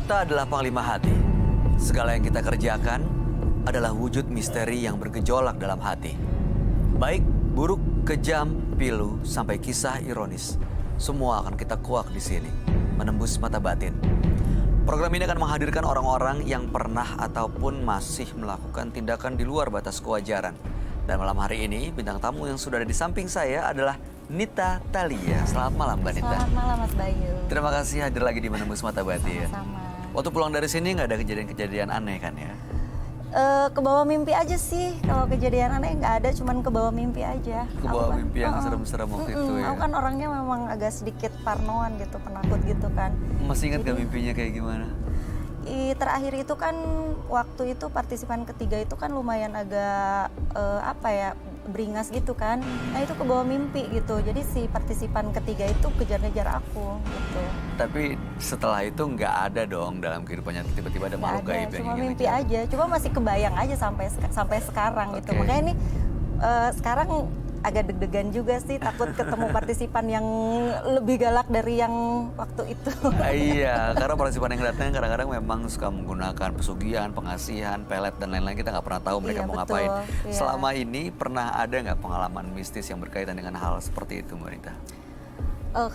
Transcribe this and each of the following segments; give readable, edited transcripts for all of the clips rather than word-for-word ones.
Mata adalah panglima hati. Segala yang kita kerjakan adalah wujud misteri yang bergejolak dalam hati. Baik, buruk, kejam, pilu, sampai kisah ironis. Semua akan kita kuak di sini, menembus mata batin. Program ini akan menghadirkan orang-orang yang pernah ataupun masih melakukan tindakan di luar batas kewajaran. Dan malam hari ini, bintang tamu yang sudah ada di samping saya adalah Nita Thalia. Selamat malam, Mbak Nita. Selamat malam, Mas Bayu. Terima kasih hadir lagi di Menembus Mata Batin. Sama-sama. Waktu pulang dari sini nggak ada kejadian-kejadian aneh kan ya? Ke bawah mimpi aja sih. Kalau kejadian aneh nggak ada, cuman ke bawah mimpi aja. Ke bawah mimpi yang serem-serem waktu itu ya? Aku kan orangnya memang agak sedikit parnoan gitu, penakut gitu kan. Masih ingat gak mimpinya kayak gimana? Terakhir itu kan waktu itu partisipan ketiga itu kan lumayan agak beringas gitu kan. Nah itu ke bawah mimpi gitu. Jadi si partisipan ketiga itu kejar-kejar aku gitu. Tapi setelah itu nggak ada dong dalam kehidupannya tiba-tiba ada makhluk gaib yang cuma ingin mimpi ngejar. aja. Cuma masih kebayang aja sampai sekarang gitu. Oke. Makanya ini sekarang agak deg-degan juga sih, takut ketemu partisipan yang lebih galak dari yang waktu itu. Iya, karena partisipan yang datang kadang-kadang memang suka menggunakan pesugihan, pengasihan, pelet, dan lain-lain. Kita nggak pernah tahu mereka Iya, mau betul. ngapain. Iya. Selama ini pernah ada nggak pengalaman mistis yang berkaitan dengan hal seperti itu, Mbak Nita?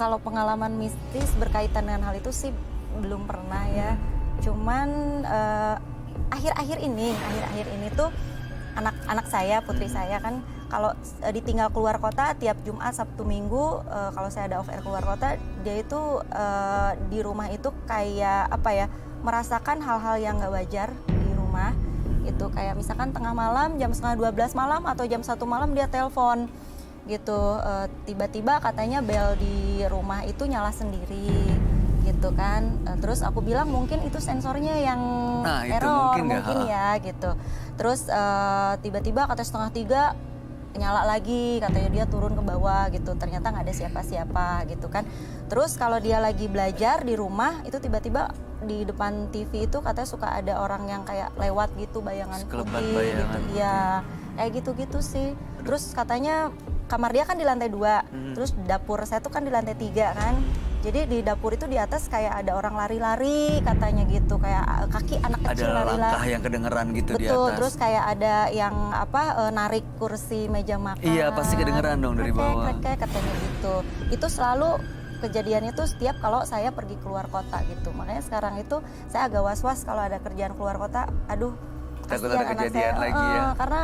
Kalau pengalaman mistis berkaitan dengan hal itu sih belum pernah ya. Cuman akhir-akhir ini tuh anak saya, putri saya kan kalau ditinggal keluar kota tiap Jumat, Sabtu, Minggu, kalau saya ada off air keluar kota, dia itu di rumah itu kayak merasakan hal-hal yang nggak wajar di rumah. Itu kayak misalkan tengah malam, jam 11:30 malam atau jam 1 malam dia telepon gitu, tiba-tiba katanya bel di rumah itu nyala sendiri gitu kan. Terus aku bilang mungkin itu sensornya yang itu error mungkin ya gitu. Terus tiba-tiba kata 2:30 nyala lagi, katanya dia turun ke bawah gitu, ternyata nggak ada siapa-siapa gitu kan. Terus kalau dia lagi belajar di rumah itu tiba-tiba di depan TV itu katanya suka ada orang yang kayak lewat gitu, bayangan Sekelebat putih bayangan gitu. putih. Iya, kayak gitu-gitu sih. Terus katanya kamar dia kan di lantai 2, terus dapur saya tuh kan di lantai 3 kan. Jadi di dapur itu di atas kayak ada orang lari-lari katanya gitu, kayak kaki anak kecil Ada lari-lari. langkah yang kedengeran gitu di Betul, atas. terus kayak ada yang narik kursi meja makan. Iya, pasti kedengeran dong dari bawah. Krek, katanya gitu. Itu selalu kejadiannya tuh setiap kalau saya pergi keluar kota gitu. Makanya sekarang itu saya agak was-was kalau ada kerjaan keluar kota. Aduh, Takut kasihan ada anak kejadian saya. lagi ya. Karena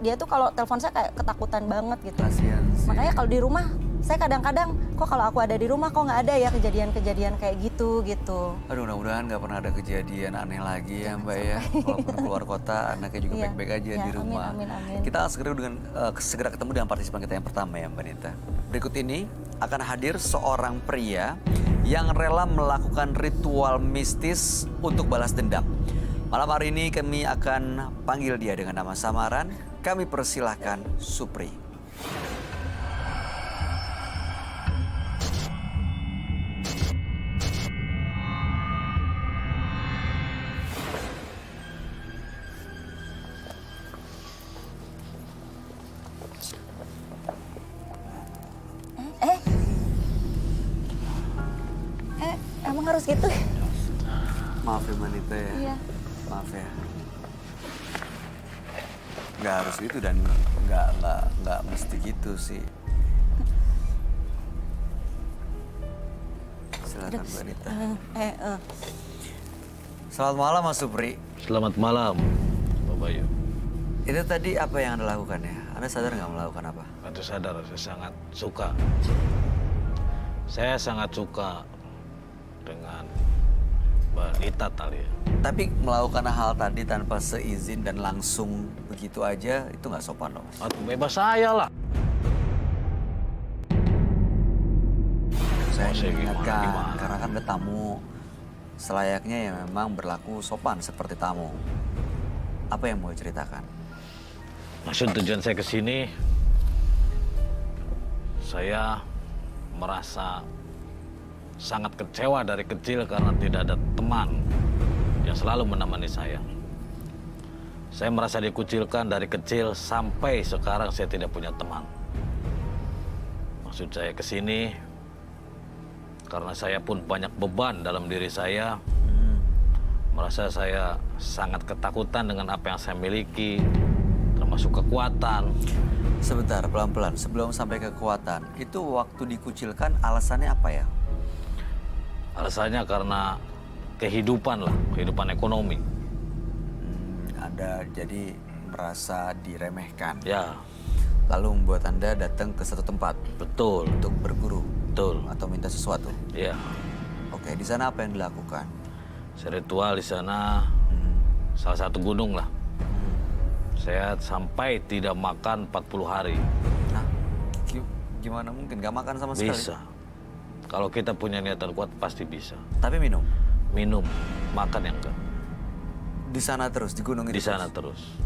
dia tuh kalau telepon saya kayak ketakutan banget gitu. Kasihan sih. Makanya kalau di rumah saya kadang-kadang kok kalau aku ada di rumah kok nggak ada ya kejadian-kejadian kayak gitu. Aduh, mudah-mudahan nggak pernah ada kejadian aneh lagi ya Mbak ya. Walaupun keluar kota, anaknya juga Iya, baik-baik aja iya, di rumah. amin. Kita segera ketemu dengan partisipan kita yang pertama ya Mbak Nita. Berikut ini akan hadir seorang pria yang rela melakukan ritual mistis untuk balas dendam. Malam hari ini kami akan panggil dia dengan nama samaran. Kami persilahkan Supri. Emang harus gitu? Maaf ya Mbak Nita ya. Iya. Maaf ya. Nggak harus gitu dan nggak mesti gitu sih. Silakan Mbak Nita. Selamat malam Mas Supri. Selamat malam, Pak Bayu. Itu tadi apa yang Anda lakukan ya? Anda sadar nggak melakukan apa? Anda sadar, saya sangat suka. Saya sangat suka dengan Mbak Nita Thalia. Tapi melakukan hal tadi tanpa seizin dan langsung begitu aja itu nggak sopan loh Mas. Atau bebas saya lah. Saya saya mengingatkan gimana? karena kan ada tamu. Selayaknya ya memang berlaku sopan seperti tamu. Apa yang mau ceritakan? Maksud tujuan saya ke sini, saya merasa sangat kecewa dari kecil karena tidak ada teman yang selalu menemani saya. Saya merasa dikucilkan dari kecil sampai sekarang saya tidak punya teman. Maksud saya ke sini, Karena saya pun banyak beban dalam diri saya. Merasa saya sangat ketakutan dengan apa yang saya miliki, termasuk kekuatan. Sebentar, pelan-pelan. Sebelum sampai kekuatan, itu waktu dikucilkan alasannya apa ya? Alasannya karena kehidupan lah, kehidupan ekonomi. Anda jadi merasa diremehkan. Ya, Lalu membuat Anda datang ke satu tempat betul, untuk berguru betul. atau minta sesuatu. Ya, Oke, di sana apa yang dilakukan? ritual di sana salah satu gunung lah. Saya sampai tidak makan 40 hari. Nah, gimana mungkin? Gak makan sama sekali? Bisa. Kalau kita punya niatan kuat pasti bisa. Tapi minum? Minum, makan yang enggak. Di sana terus, di gunung itu? Di sana terus.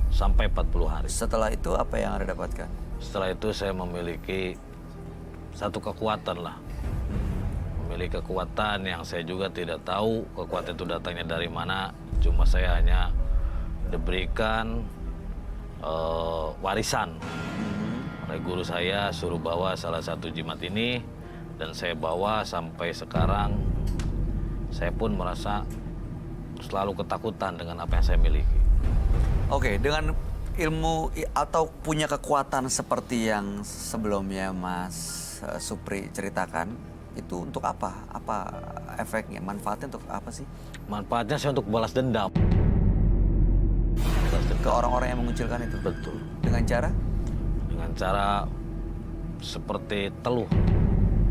Sampai 40 hari. Setelah itu apa yang Anda dapatkan? Setelah itu saya memiliki satu kekuatan lah. Memiliki kekuatan yang saya juga tidak tahu kekuatan itu datangnya dari mana. Cuma saya hanya diberikan warisan oleh guru saya, suruh bawa salah satu jimat ini. Dan saya bawa sampai sekarang. Saya pun merasa selalu ketakutan dengan apa yang saya miliki. Oke, dengan ilmu atau punya kekuatan seperti yang sebelumnya Mas Supri ceritakan, itu untuk apa? Apa efeknya? Manfaatnya untuk apa sih? Manfaatnya saya untuk balas dendam. Ke orang-orang yang mengucilkan itu? Betul. Dengan cara? Dengan cara seperti teluh.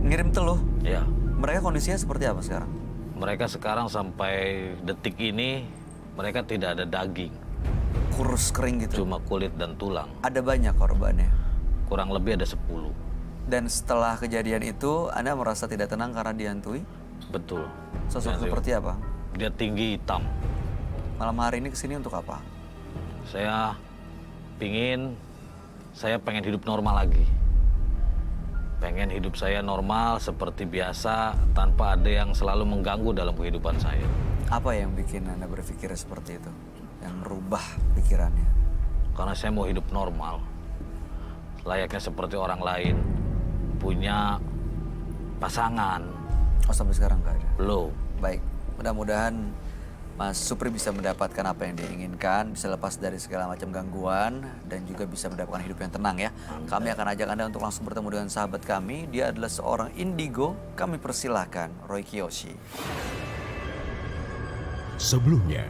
Ngirim teluh? Ya. Mereka kondisinya seperti apa sekarang? Mereka sekarang sampai detik ini, mereka tidak ada daging. Kurus kering gitu? Cuma kulit dan tulang. Ada banyak korbannya? Kurang lebih ada 10. Dan setelah kejadian itu, Anda merasa tidak tenang karena dihantui? Betul. Sosok Dan seperti apa? Dia tinggi hitam. Malam hari ini kesini untuk apa? Saya pengen hidup normal lagi. Pengen hidup saya normal seperti biasa tanpa ada yang selalu mengganggu dalam kehidupan saya. Apa yang bikin Anda berpikir seperti itu? Yang merubah pikirannya? Karena saya mau hidup normal. Layaknya seperti orang lain. Punya pasangan. Oh, sampai sekarang nggak ada? Belum. Baik, mudah-mudahan Mas Supri bisa mendapatkan apa yang diinginkan, bisa lepas dari segala macam gangguan, dan juga bisa mendapatkan hidup yang tenang ya. Kami akan ajak Anda untuk langsung bertemu dengan sahabat kami. Dia adalah seorang indigo. Kami persilahkan Roy Kiyoshi. Sebelumnya,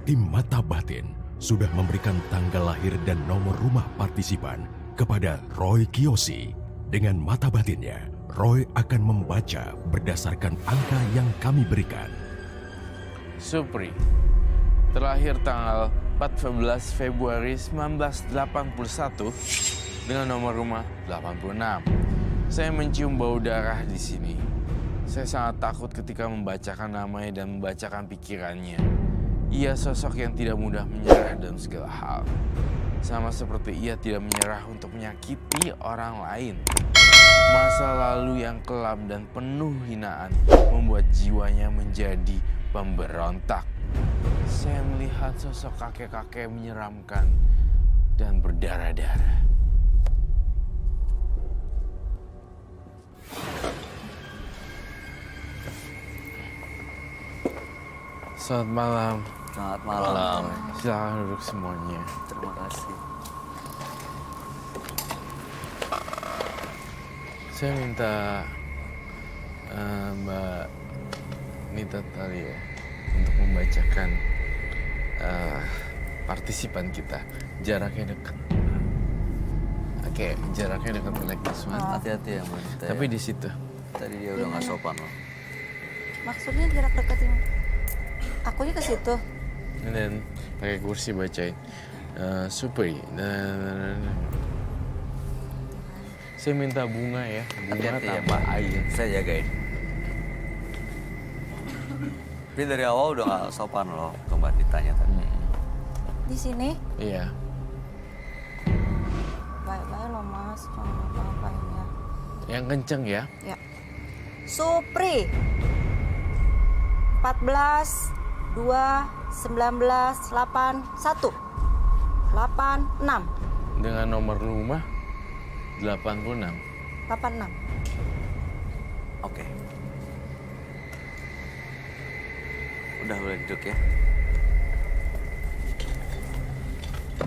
tim Mata Batin sudah memberikan tanggal lahir dan nomor rumah partisipan kepada Roy Kiyoshi. Dengan mata batinnya, Roy akan membaca berdasarkan angka yang kami berikan. Supri, terlahir tanggal 14 Februari 1981 dengan nomor rumah 86. Saya mencium bau darah di sini. Saya sangat takut ketika membacakan namanya dan membacakan pikirannya. Ia sosok yang tidak mudah menyerah dalam segala hal. Sama seperti ia tidak menyerah untuk menyakiti orang lain. Masa lalu yang kelam dan penuh hinaan membuat jiwanya menjadi pemberontak. Saya melihat sosok kakek-kakek menyeramkan dan berdarah-darah. Selamat malam. Selamat malam. Silakan duduk semuanya. Terima kasih. Saya minta Mbak Nita Talia untuk membacakan partisipan kita. Jaraknya dekat. Oke, jaraknya dekat like this one. Hati-hati ya Mbak Nita. Tapi ya. di situ. Tadi dia udah nggak sopan loh. Maksudnya jarak deketin? Akunya ke situ. Dan pakai kursi bacain. Supri. Saya minta bunga ya. Bunga Hati-hati ya tanpa Pak. air. Saya jagain. Tapi dari awal udah nggak sopan loh ke Mbak ditanya tadi. Di sini? Iya. Baik-baik loh Mas, jangan apa-apain ya. Yang kenceng ya. Ya. Supri. 14 2 19 8 1 86 Dengan nomor rumah 86. 86. Oke. Udah boleh duduk ya.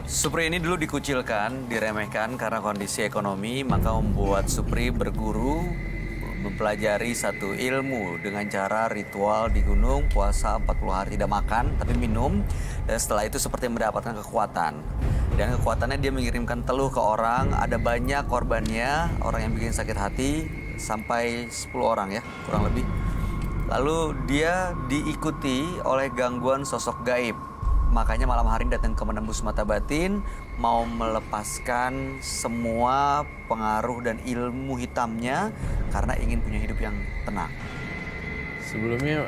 Supri ini dulu dikucilkan, diremehkan karena kondisi ekonomi, maka membuat Supri berguru, mempelajari satu ilmu dengan cara ritual di gunung, puasa 40 hari tidak makan, tapi minum. Dan setelah itu seperti mendapatkan kekuatan. Dan kekuatannya dia mengirimkan teluh ke orang, ada banyak korbannya, orang yang bikin sakit hati, sampai 10 orang ya, kurang lebih. Lalu dia diikuti oleh gangguan sosok gaib. Makanya malam hari datang ke menembus mata batin, mau melepaskan semua pengaruh dan ilmu hitamnya karena ingin punya hidup yang tenang. Sebelumnya,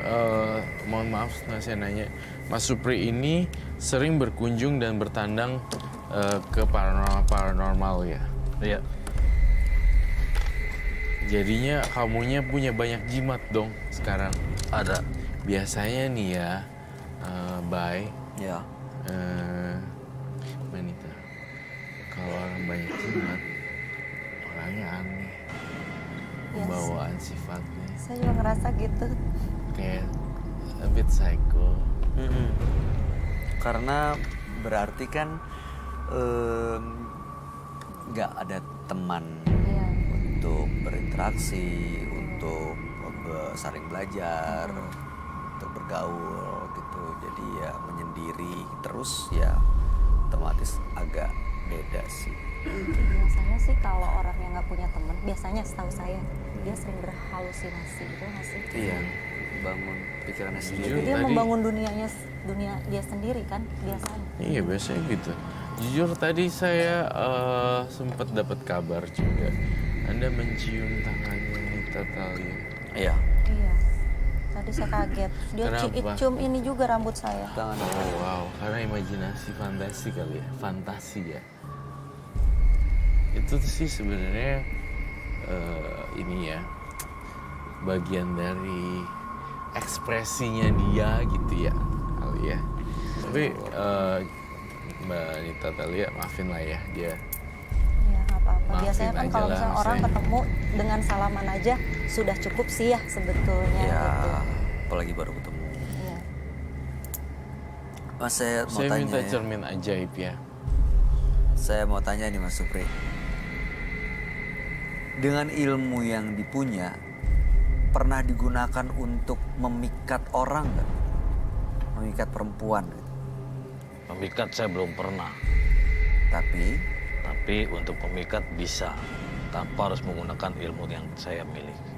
mohon maaf, saya nanya, Mas Supri ini sering berkunjung dan bertandang ke paranormal ya? Iya. Jadinya kamunya punya banyak jimat dong sekarang? Ada. Biasanya nih ya, Bay, Ya. Manita, kalau orang banyak jimat, orangnya aneh, pembawaan sifatnya Saya juga ngerasa gitu. kayak a bit psycho. Karena berarti kan nggak ada teman Iya. untuk berinteraksi, untuk saling belajar, untuk bergaul gitu. Jadi ya menyendiri terus ya otomatis agak beda sih. Biasanya sih kalau orang yang nggak punya teman, biasanya setahu saya dia sering berhalusinasi gitu nggak sih? Iya, bangun pikirannya Jujur, sendiri. Dia tadi- membangun dunia dia sendiri kan biasanya. Iya, biasanya gitu. Jujur tadi saya sempat dapat kabar juga. Anda mencium tangannya Nita Talia. Iya, Iya. Tadi saya kaget. Dia Kenapa? cium ini juga rambut saya. tangan. Oh wow, karena imajinasi fantasi kali ya, fantasi ya. Itu sih sebenarnya ini ya, bagian dari ekspresinya dia gitu ya, kali ya. Tapi Mbak Nita Talia, maafin lah ya dia. Iya, nggak apa-apa. Maafin Biasanya kan aja kalau lah, misalnya orang saya- ketemu dengan salaman aja sudah cukup sih ya sebetulnya Ya, gitu. apalagi baru ketemu. Iya. Mas, saya mau Saya tanya minta ya. cermin ajaib ya. Saya mau tanya nih Mas Supri. Dengan ilmu yang dipunya, pernah digunakan untuk memikat orang nggak? Memikat perempuan gitu. Memikat saya belum pernah. Tapi Tapi untuk memikat bisa. Tanpa harus menggunakan ilmu yang saya miliki.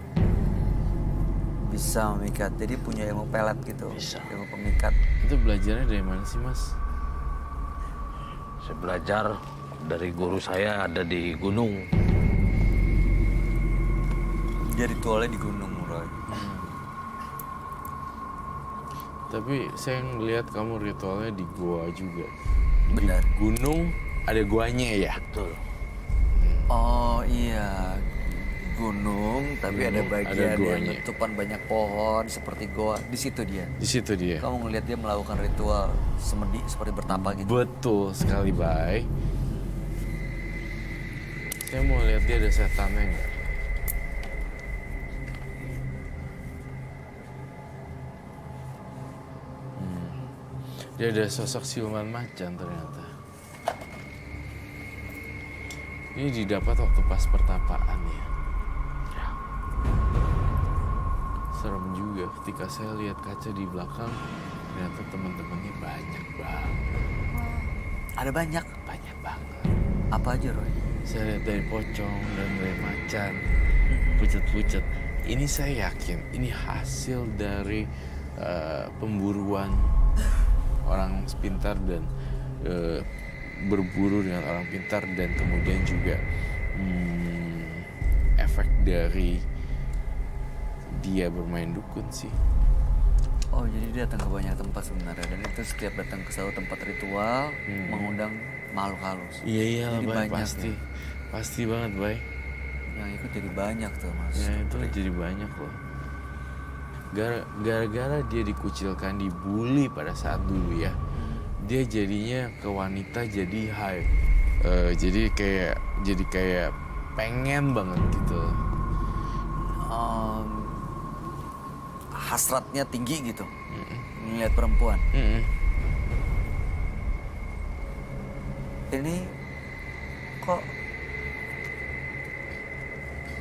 bisa memikat. Jadi punya ilmu pelet gitu. Bisa. Ilmu pemikat. Itu belajarnya dari mana sih Mas? Saya belajar dari guru saya ada di gunung. Dia ritualnya di gunung, Roy. Tapi saya ngeliat kamu ritualnya di gua juga. Benar. Di gunung ada guanya ya? Betul. Oh iya, gunung, tapi ada Gunung, bagian ada yang goanya. letupan banyak pohon seperti goa. Di situ dia. Di situ dia. Kamu ngelihat dia melakukan ritual semedi seperti bertapa gitu. Betul sekali, Bay. Saya mau lihat dia ada setannya nggak? Dia ada sosok siluman macan ternyata. Ini didapat waktu pas pertapaan ya. Serem juga ketika saya lihat kaca di belakang, ternyata teman-temannya banyak banget. Ada banyak. Banyak banget. Apa aja, Roy? Saya lihat dari pocong dan dari macan, pucet-pucet. Ini saya yakin, ini hasil dari pemburuan orang pintar dan berburu dengan orang pintar, dan kemudian juga efek dari dia bermain dukun sih. Oh, jadi dia datang ke banyak tempat sebenarnya, dan itu setiap datang ke satu tempat ritual mengundang makhluk halus. Iya iya Jadi Bay, banyak pasti, ya. pasti banget Bay. Yang ikut jadi banyak tuh, Mas. Ya itu jadi banyak loh. Gara-gara dia dikucilkan, dibully pada saat dulu ya, dia jadinya ke wanita jadi high, jadi kayak pengen banget gitu. hasratnya tinggi gitu. Melihat perempuan. Ini kok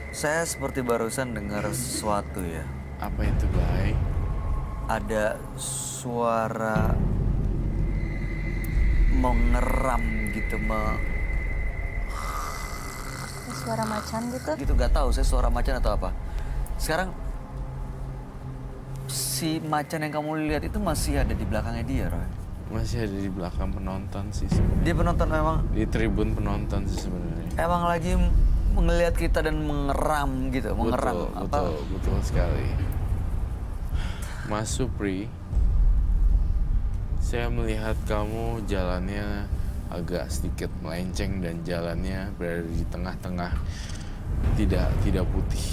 saya seperti barusan dengar sesuatu ya. Apa itu, Bay? Ada suara mengeram gitu, Suara macan gitu. gitu nggak tahu saya suara macan atau apa. Sekarang si macan yang kamu lihat itu masih ada di belakangnya dia, Roy. Masih ada di belakang penonton sih sebenarnya. Dia penonton memang Di tribun penonton sih sebenarnya. emang lagi melihat kita dan mengeram gitu, mengeram Betul sekali. Mas Supri, saya melihat kamu jalannya agak sedikit melenceng dan jalannya berada di tengah-tengah tidak putih.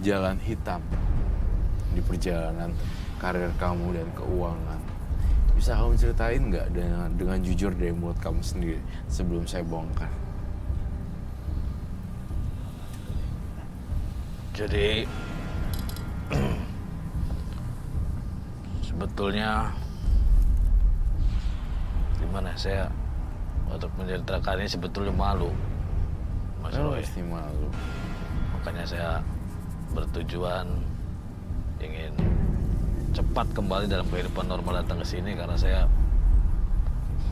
Jalan hitam di perjalanan karir kamu dan keuangan. Bisa kamu ceritain nggak dengan jujur dari mulut kamu sendiri sebelum saya bongkar? Jadi sebetulnya gimana saya untuk menceritakan ini sebetulnya malu, Mas Roy. Pasti malu. Makanya saya bertujuan ingin cepat kembali dalam kehidupan normal datang ke sini karena saya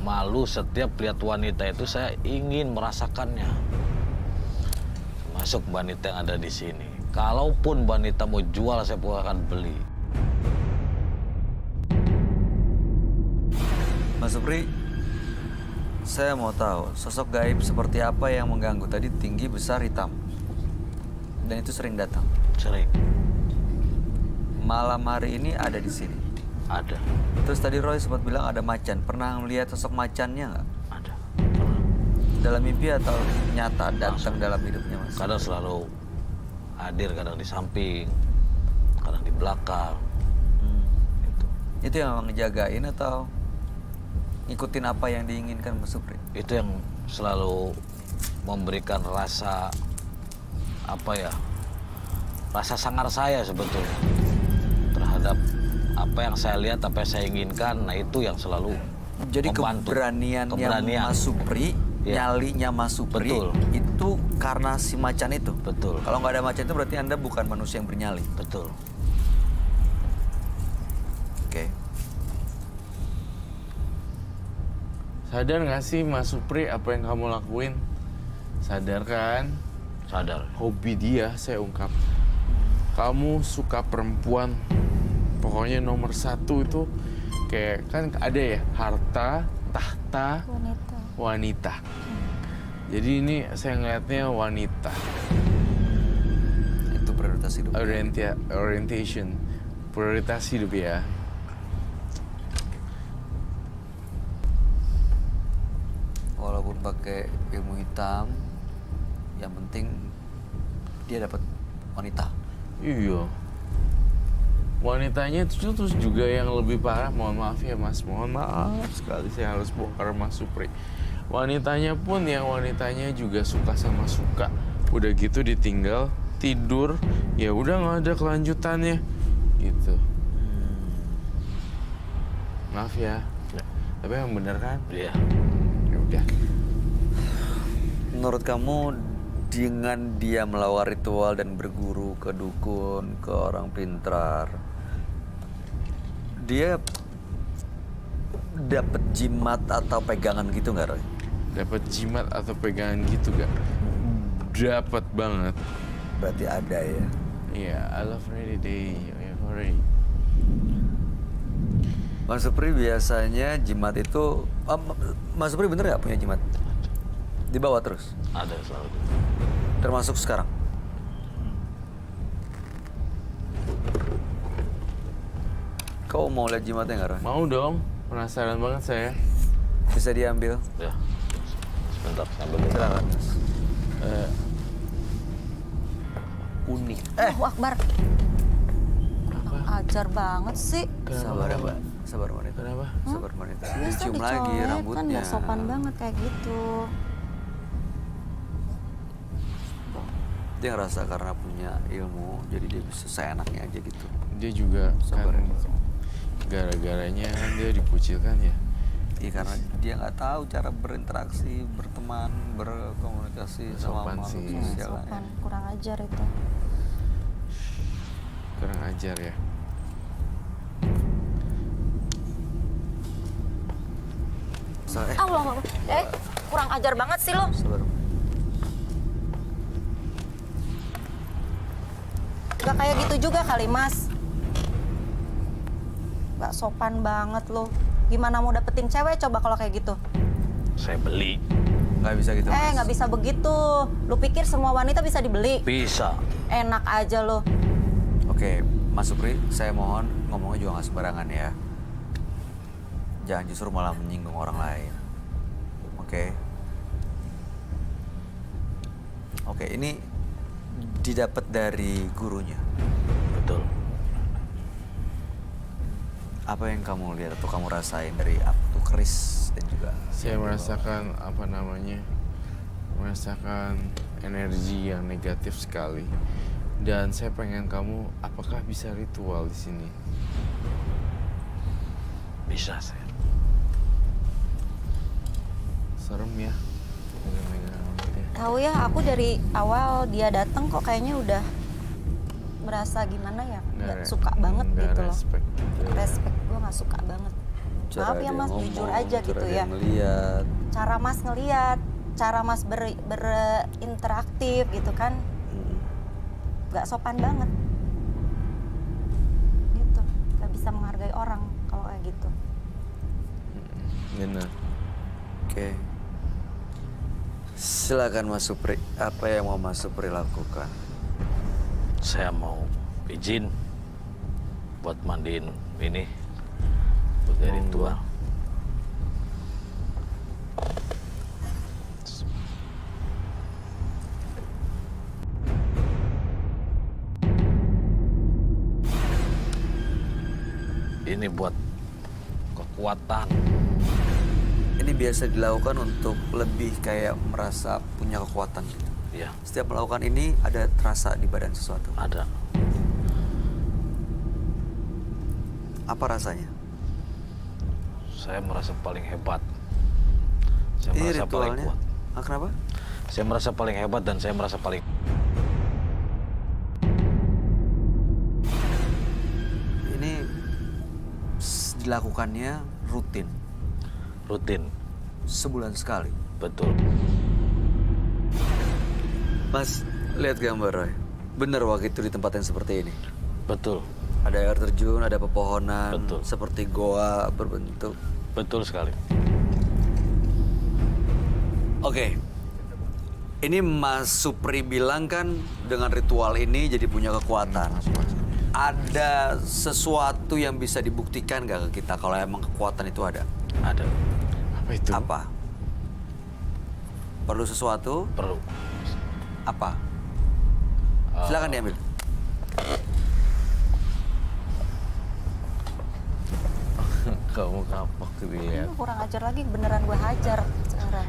malu setiap lihat wanita itu saya ingin merasakannya. Masuk wanita yang ada di sini. Kalaupun wanita mau jual saya pun akan beli. Mas Supri, saya mau tahu sosok gaib seperti apa yang mengganggu tadi, tinggi, besar, hitam. Dan itu sering datang. Sering Malam hari ini ada di sini. ada, Terus tadi Roy sempat bilang ada macan. Pernah melihat sosok macannya nggak? ada. Pernah. Dalam mimpi atau nyata datang dalam hidupnya, Mas? Kadang selalu hadir, kadang di samping, kadang di belakang. Itu yang memang ngejagain atau ngikutin apa yang diinginkan Mas Supri? Itu yang selalu memberikan rasa rasa sangar saya sebetulnya terhadap apa yang saya lihat, apa yang saya inginkan. Nah itu yang selalu Jadi membantu. keberaniannya Mas Supri, Iya. nyalinya Mas Supri, Betul. itu karena si macan itu? Betul, Kalau nggak ada macan itu berarti Anda bukan manusia yang bernyali. betul. Oke. Sadar nggak sih Mas Supri apa yang kamu lakuin? Sadar kan? Sadar. Hobi dia saya ungkap. Kamu suka perempuan. Pokoknya nomor satu itu kayak kan ada ya harta, tahta, wanita. Jadi ini saya ngeliatnya wanita. Itu prioritas hidup. Orientation. Prioritas hidup ya. Walaupun pakai ilmu hitam, yang penting dia dapat wanita. Iya. Wanitanya itu terus juga yang lebih parah. Mohon maaf ya Mas, mohon maaf sekali saya harus bongkar Mas Supri. Wanitanya pun yang wanitanya juga suka sama suka. Udah gitu ditinggal tidur, ya udah nggak ada kelanjutannya, gitu. Maaf ya. Tapi yang bener kan? Iya. Ya udah. Menurut kamu dengan dia melakukan ritual dan berguru ke dukun, ke orang pintar, dia dapat jimat atau pegangan gitu nggak, Roy? Dapat jimat atau pegangan gitu gak? Dapat banget. Berarti ada ya. Iya, I love rainy day. Rainy. Mas Supri biasanya jimat itu, Mas Supri bener nggak punya jimat? Dibawa terus, Ada selalu. termasuk sekarang. Kau mau lihat jimatnya nggak, Roy? Mau dong, penasaran banget saya. Bisa diambil. Ya. Sebentar, sambil dulu. Silakan. Unik. Allahu Akbar. Ajar banget sih. Sabar ya, Mbak. Sabar wanita. Kenapa? Sabar wanita. Biasa Dicium lagi dicolek kan rambutnya. nggak sopan banget kayak gitu. Dia ngerasa karena punya ilmu, jadi dia bisa seenaknya aja gitu. Dia juga Sabar kan ya. gara-garanya kan dia dikucilkan ya. Iya, karena dia nggak tahu cara berinteraksi, berteman, berkomunikasi sama Sopan makhluk sih. sosial. Sopan, kurang ajar itu. Kurang ajar ya. Allah, kurang ajar banget sih lo. Sabar. Gak kayak gitu juga kali, Mas. Gak sopan banget lo. Gimana mau dapetin cewek coba kalau kayak gitu? Saya beli. Nggak bisa gitu, Mas. Nggak bisa begitu. Lu pikir semua wanita bisa dibeli? Bisa. Enak aja lo. Oke, Mas Supri, saya mohon ngomongnya juga nggak sembarangan ya. Jangan justru malah menyinggung orang lain. Oke. Oke, ini didapat dari gurunya. Betul. Apa yang kamu lihat atau kamu rasain dari Abtu Keris dan juga Saya merasakan merasakan energi yang negatif sekali. Dan saya pengen kamu, apakah bisa ritual di sini? Bisa saya. Serem ya, megang-megang dia. Tahu ya, aku dari awal dia datang kok kayaknya udah merasa gimana ya? Nggak suka banget nggak gitu loh. respect. Respect gue nggak suka banget. Maaf ya dia Mas, ngomong, jujur aja cara gitu dia ya. ngeliat. Cara Mas ngeliat, cara Mas berinteraktif gitu kan, nggak sopan banget. Gitu, nggak bisa menghargai orang kalau kayak gitu. Benar. Oke. Silakan Mas Supri, apa yang mau Mas Supri lakukan? Saya mau izin buat mandiin ini sebagai ritual. Ini buat kekuatan. Ini biasa dilakukan untuk lebih kayak merasa punya kekuatan gitu. Ya, Setiap melakukan ini ada terasa di badan sesuatu. ada. Apa rasanya? Saya merasa paling hebat. Saya Ini merasa paling ritualnya. kuat. Kenapa? Saya merasa paling hebat dan saya merasa paling Ini dilakukannya rutin, rutin. sebulan sekali. Betul. Mas, lihat gambar Roy. Bener waktu itu di tempat yang seperti ini. Betul. Ada air terjun, ada pepohonan, Betul. seperti goa berbentuk. Betul sekali. Oke. Ini Mas Supri bilang kan dengan ritual ini jadi punya kekuatan. Ada sesuatu yang bisa dibuktikan gak ke kita kalau emang kekuatan itu ada? Ada. Apa itu? Apa? Perlu sesuatu? Perlu. Apa? Silakan diambil. Kamu kapok dia. Lu kurang ajar lagi, beneran gue hajar sekarang.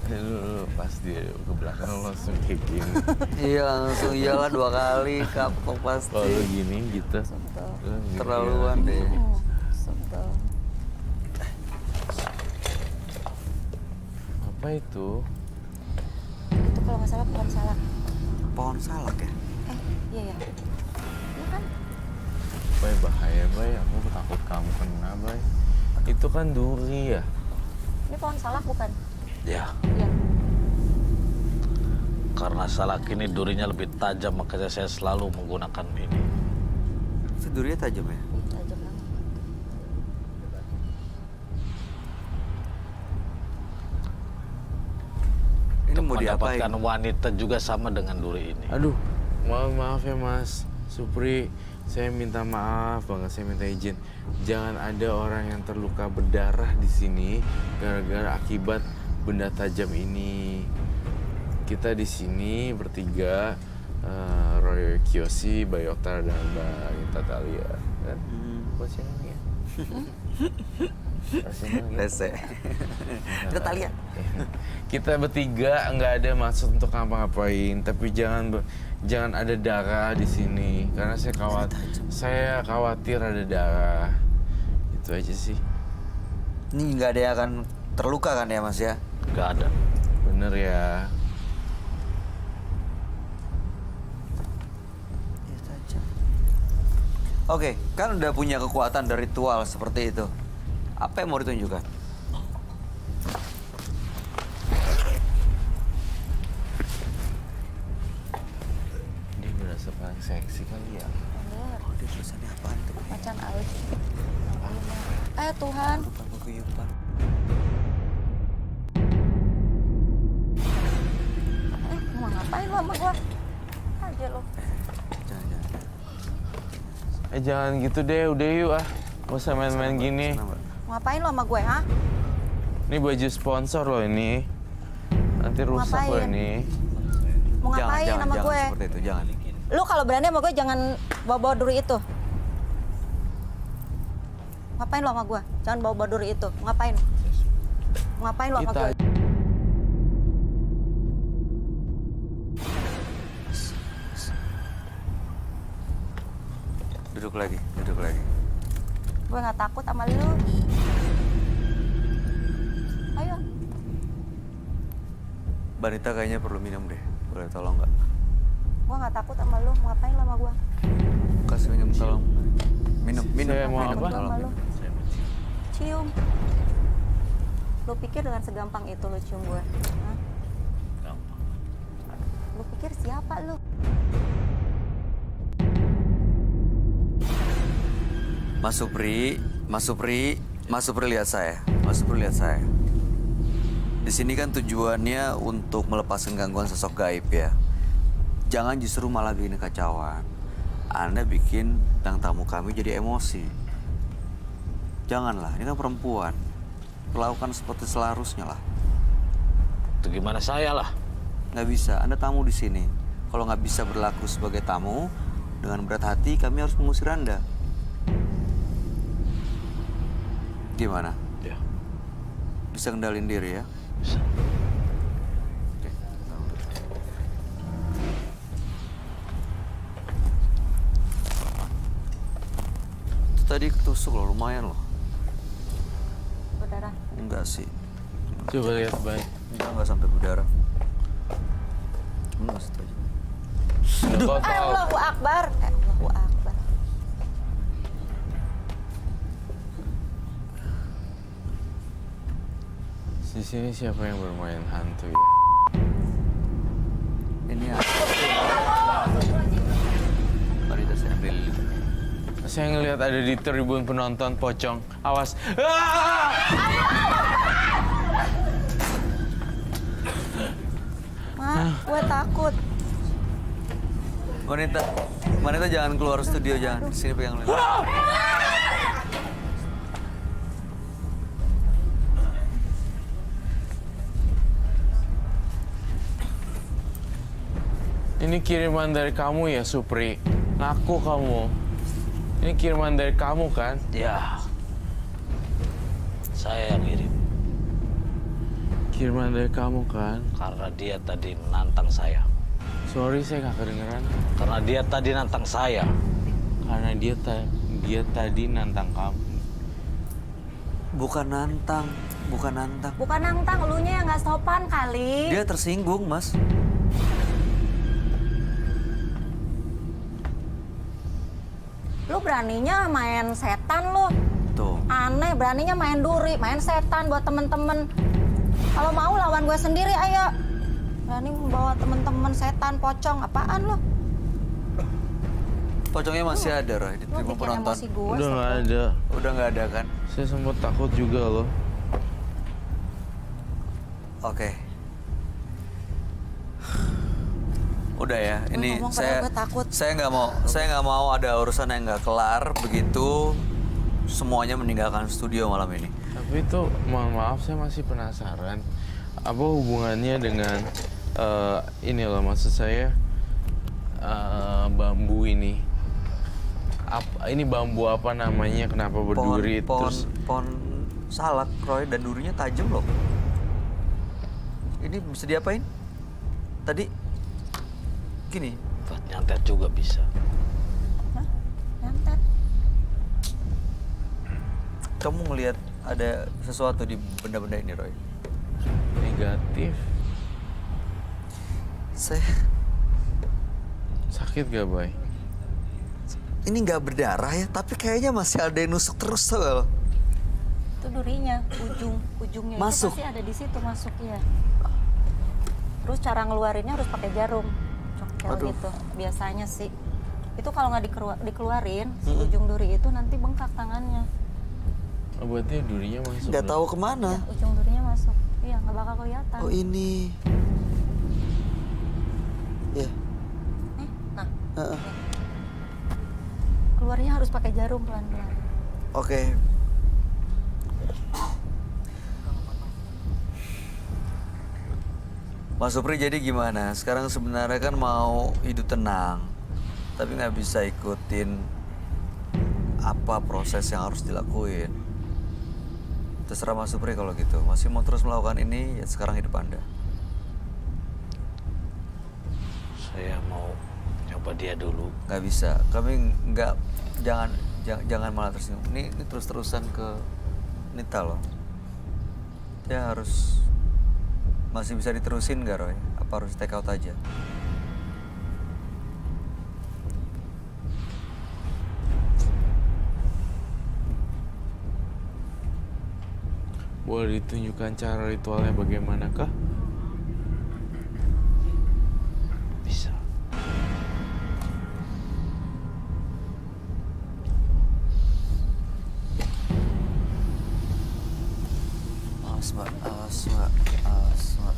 Lu pas dia ke belakang lu langsung kayak gini. Iya langsung iyalah 2 kali kapok pasti. Kalau lu gini gitu. Sebel. lu gini. Terlaluan deh. Sebel. Apa itu? Itu kalau nggak salah pohon salak. Pohon salak ya? Iya ya. Iya kan? Bay, bahaya Bay, aku takut kamu kena Bay. Itu kan duri ya? Ini pohon salak bukan? Ya, Iya. karena salak ini durinya lebih tajam makanya saya selalu menggunakan ini. Itu durinya tajam ya? Tajam banget. Ini Untuk mau diapain? mendapatkan wanita juga sama dengan duri ini. Aduh, maaf ya Mas Supri. Saya minta maaf banget, saya minta izin. Jangan ada orang yang terluka berdarah di sini gara-gara akibat benda tajam ini. Kita di sini bertiga, Roy Kiyoshi, Bayu Oktar, dan Mbak Inta Talia. Kan? Buat siapa ya? Rese. Kita talian. Kita bertiga nggak ada maksud untuk ngapa-ngapain, tapi jangan ada darah di sini karena saya khawatir ada darah. Itu aja sih. Ini nggak ada yang akan terluka kan ya Mas ya? Nggak ada. Bener ya. Oke, kan udah punya kekuatan dari ritual seperti itu. Apa yang mau ditunjukkan? Dia merasa paling seksi kali ya. Oh, dia tulisannya apaan tuh? Macan alis. Tuhan. Lupa paguyuban. Mau ngapain lo sama gua? Aja lo. Jangan. Jangan gitu deh, udah yuk ah. Gak usah main-main gini. Sana, Mbak. Mau ngapain lo sama gue, ha? Ini baju sponsor loh ini. Nanti rusak loh ngapain? ini. Mau ngapain Jangan sama gue? seperti itu, jangan. Lu kalau berani sama gue jangan bawa-bawa duri itu. Ngapain lo sama gue? Jangan bawa-bawa duri itu. Mau ngapain? Mau ngapain lo sama Kita gue? Duduk lagi, duduk lagi. Gue nggak takut sama lu. Ayo. Banita kayaknya perlu minum deh. Boleh tolong nggak? Gue nggak takut sama lu. Mau ngapain lo sama gue? Kasih minum tolong. Minum. Saya mau Ngapain apa? lo sama lu? Saya benci. Cium. Lu pikir dengan segampang itu lu cium gue? Hah? Gampang. Lu pikir siapa lu? Mas Supri lihat saya. Mas Supri lihat saya. Di sini kan tujuannya untuk melepaskan gangguan sosok gaib ya. Jangan justru malah bikin kekacauan. Anda bikin bintang tamu kami jadi emosi. Janganlah, ini kan perempuan. Perlakukan seperti seharusnya lah. Itu gimana saya lah? Nggak bisa, Anda tamu di sini. Kalau nggak bisa berlaku sebagai tamu, dengan berat hati kami harus mengusir Anda. Gimana? Ya, Bisa kendalin diri ya? bisa. Oke. Itu tadi ketusuk loh, lumayan loh. Berdarah. Enggak sih. Coba lihat baik. Enggak sampai berdarah. Cuma masih aja. Allahu Akbar. Allahu Akbar. Di sini siapa yang bermain hantu ya? Ini apa? Wanita saya ambil. Saya ngelihat ada di tribun penonton pocong. Awas. Ah! Ma, gue takut. Wanita jangan keluar studio, jangan. Sini pegang lagi. Ini kiriman dari kamu ya, Supri. Ngaku kamu. Ini kiriman dari kamu kan? Ya, saya yang ngirim. Kiriman dari kamu kan? Karena dia tadi menantang saya. Sorry, saya gak kedengeran. Karena dia tadi nantang saya. Karena dia tadi nantang kamu. Bukan nantang. Bukan nantang, elunya yang nggak sopan kali. Dia tersinggung, Mas. Lu beraninya main setan lu. Tuh. Aneh, beraninya main duri, main setan buat temen-temen. Kalau mau lawan gue sendiri, ayo. Berani membawa temen-temen setan, pocong, apaan lu? Pocongnya masih ada, Roy, di Lu tribun bikin penonton. emosi gue. Udah nggak ada. Udah nggak ada kan? Saya sempat takut juga loh. Oke. Udah ya, ini ngomong saya padahal gue takut. saya nggak mau ada urusan yang nggak kelar begitu semuanya meninggalkan studio malam ini. Tapi itu, mohon maaf, saya masih penasaran. Apa hubungannya dengan ini loh, maksud saya bambu ini. Ini bambu apa namanya? Kenapa berduri? Terus Pohon salak, Roy, dan durinya tajam loh. Ini bisa diapain? Tadi gini, Buat nyantet juga bisa. Hah? Nyantet. kamu ngelihat ada sesuatu di benda-benda ini, Roy? Negatif. Saya Sakit gak, Bay? ini nggak berdarah ya, tapi kayaknya masih ada yang nusuk terus tuh loh. Itu durinya, ujungnya Masuk. itu pasti ada di situ masuk ya. Terus cara ngeluarinnya harus pakai jarum, cokel Aduh. gitu. Biasanya sih. Itu kalau nggak dikeluarin, si ujung duri itu nanti bengkak tangannya. Oh, berarti durinya masuk. Nggak loh. tahu kemana. Ujung durinya masuk. Iya, nggak bakal kelihatan. Oh ini. Ya. Nah, Heeh. keluarnya harus pakai jarum pelan-pelan. Oke. Mas Supri, jadi gimana? Sekarang sebenarnya kan mau hidup tenang, tapi nggak bisa ikutin apa proses yang harus dilakuin. Terserah Mas Supri kalau gitu. Masih mau terus melakukan ini, ya sekarang hidup Anda. Saya mau coba dia dulu. Nggak bisa. Kami nggak, jangan malah tersinggung. Ini terus-terusan ke Nita loh. Dia harus, masih bisa diterusin nggak, Roy? Apa harus take out aja? Boleh ditunjukkan cara ritualnya bagaimanakah? Bisa. Awas, Mbak. Awas, Mbak. Awas, Mbak.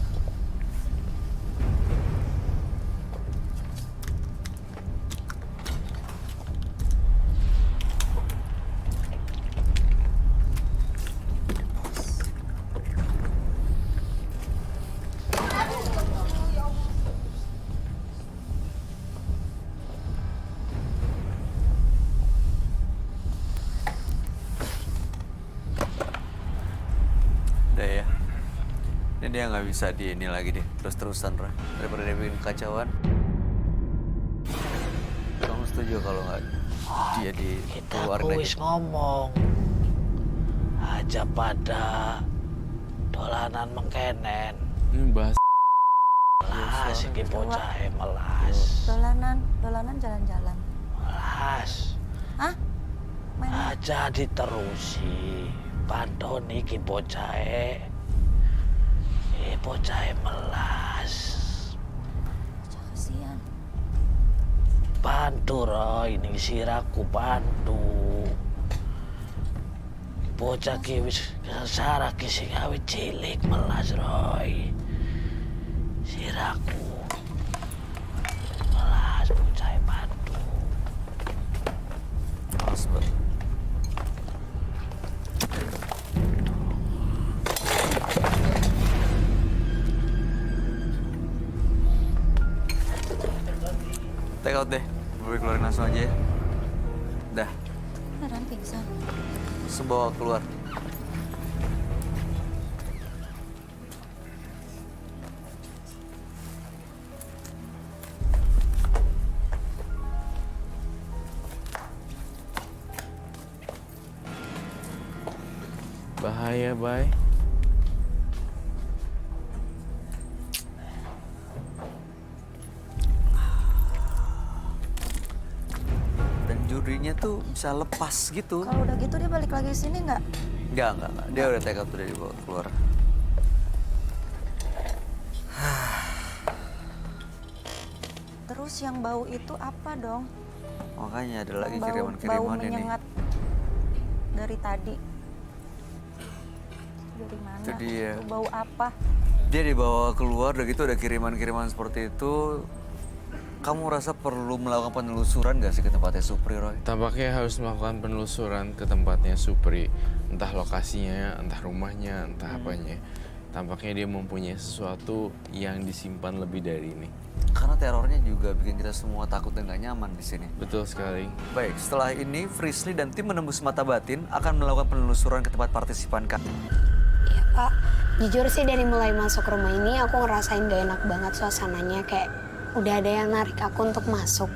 Udah ya. Ini dia nggak bisa di ini lagi deh. Terus-terusan, Roy. Daripada dia bikin kacauan. Kamu setuju kalau nggak dia Kita dikeluarin kuis aja? ngomong aja pada dolanan mengkenen. Ini bahas Melas iki bocah melas. Dolanan jalan-jalan. Melas. Hah? Main Aja diterusi. Pantun iki bocah bocah melas. kasihan. Bantu Roy, ini siraku bantu. Bocah ki wis kesara ki sing awit cilik melas Roy. Siraku. Melas bocah bantu. Awas, Mbak. Take out deh. Gue keluarin langsung aja ya. Dah, Beneran pingsan. langsung bawa keluar. bahaya, Bay. Dan jurinya tuh bisa lepas gitu. Kalau udah gitu dia balik lagi sini nggak? Enggak. Dia udah take out, udah dibawa keluar. Terus yang bau itu apa dong? Makanya ada lagi Yang bau kiriman-kiriman ini. menyengat dari tadi. Dari mana? Itu dia. Itu bau apa? Dia dibawa keluar, udah gitu ada kiriman-kiriman seperti itu. Kamu rasa perlu melakukan penelusuran gak sih ke tempatnya Supri, Roy? Tampaknya harus melakukan penelusuran ke tempatnya Supri. Entah lokasinya, entah rumahnya, entah apanya. Tampaknya dia mempunyai sesuatu yang disimpan lebih dari ini. Karena terornya juga bikin kita semua takut dan gak nyaman di sini. Betul sekali. Baik, setelah ini Frisly dan tim menembus mata batin akan melakukan penelusuran ke tempat partisipan Kak. Iya Pak, jujur sih dari mulai masuk rumah ini aku ngerasain gak enak banget suasananya. Kayak udah ada yang narik aku untuk masuk.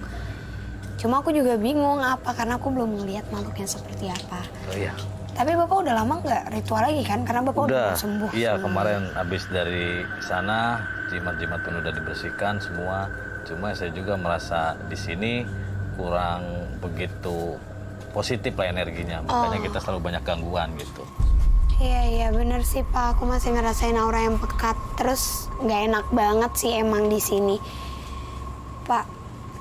Cuma aku juga bingung apa, karena aku belum melihat makhluknya seperti apa. Oh iya. Tapi Bapak udah lama nggak ritual lagi kan? Karena Bapak udah sembuh. Iya, sama- kemarin habis dari sana, jimat-jimat pun udah dibersihkan semua. Cuma saya juga merasa di sini kurang begitu positif lah energinya. Makanya kita selalu banyak gangguan gitu. Iya bener sih Pak. Aku masih ngerasain aura yang pekat. Terus nggak enak banget sih emang di sini. Pak,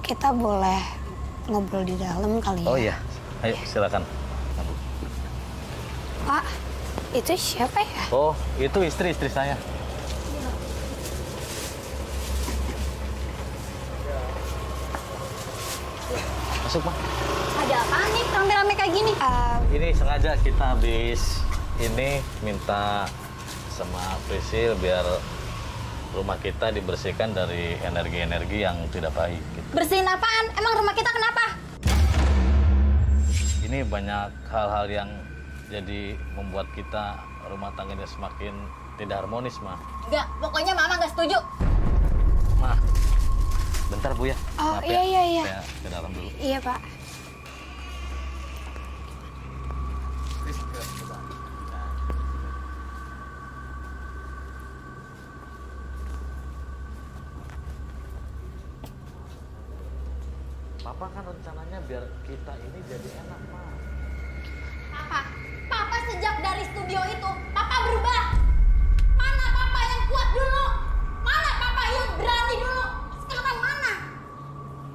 kita boleh ngobrol di dalam kali ya? Oh iya, ayo silakan. Pak, itu siapa ya? Oh, itu istri saya. Masuk, Pak. Ada apa nih rame-rame kayak gini? Ini sengaja kita habis ini minta sama Prisil biar rumah kita dibersihkan dari energi-energi yang tidak baik. Gitu. Bersihin apaan? Emang rumah kita kenapa? Ini banyak hal-hal yang jadi membuat kita rumah tangganya semakin tidak harmonis, Ma. Enggak, pokoknya Mama nggak setuju. Ma, bentar Bu ya. Oh, Maaf iya. ya. Saya ke dalam dulu. Iya Pak. Papa kan rencananya biar kita ini jadi enak, Ma. Papa sejak dari studio itu, Papa berubah. Mana Papa yang kuat dulu? Mana Papa yang berani dulu? Sekarang mana?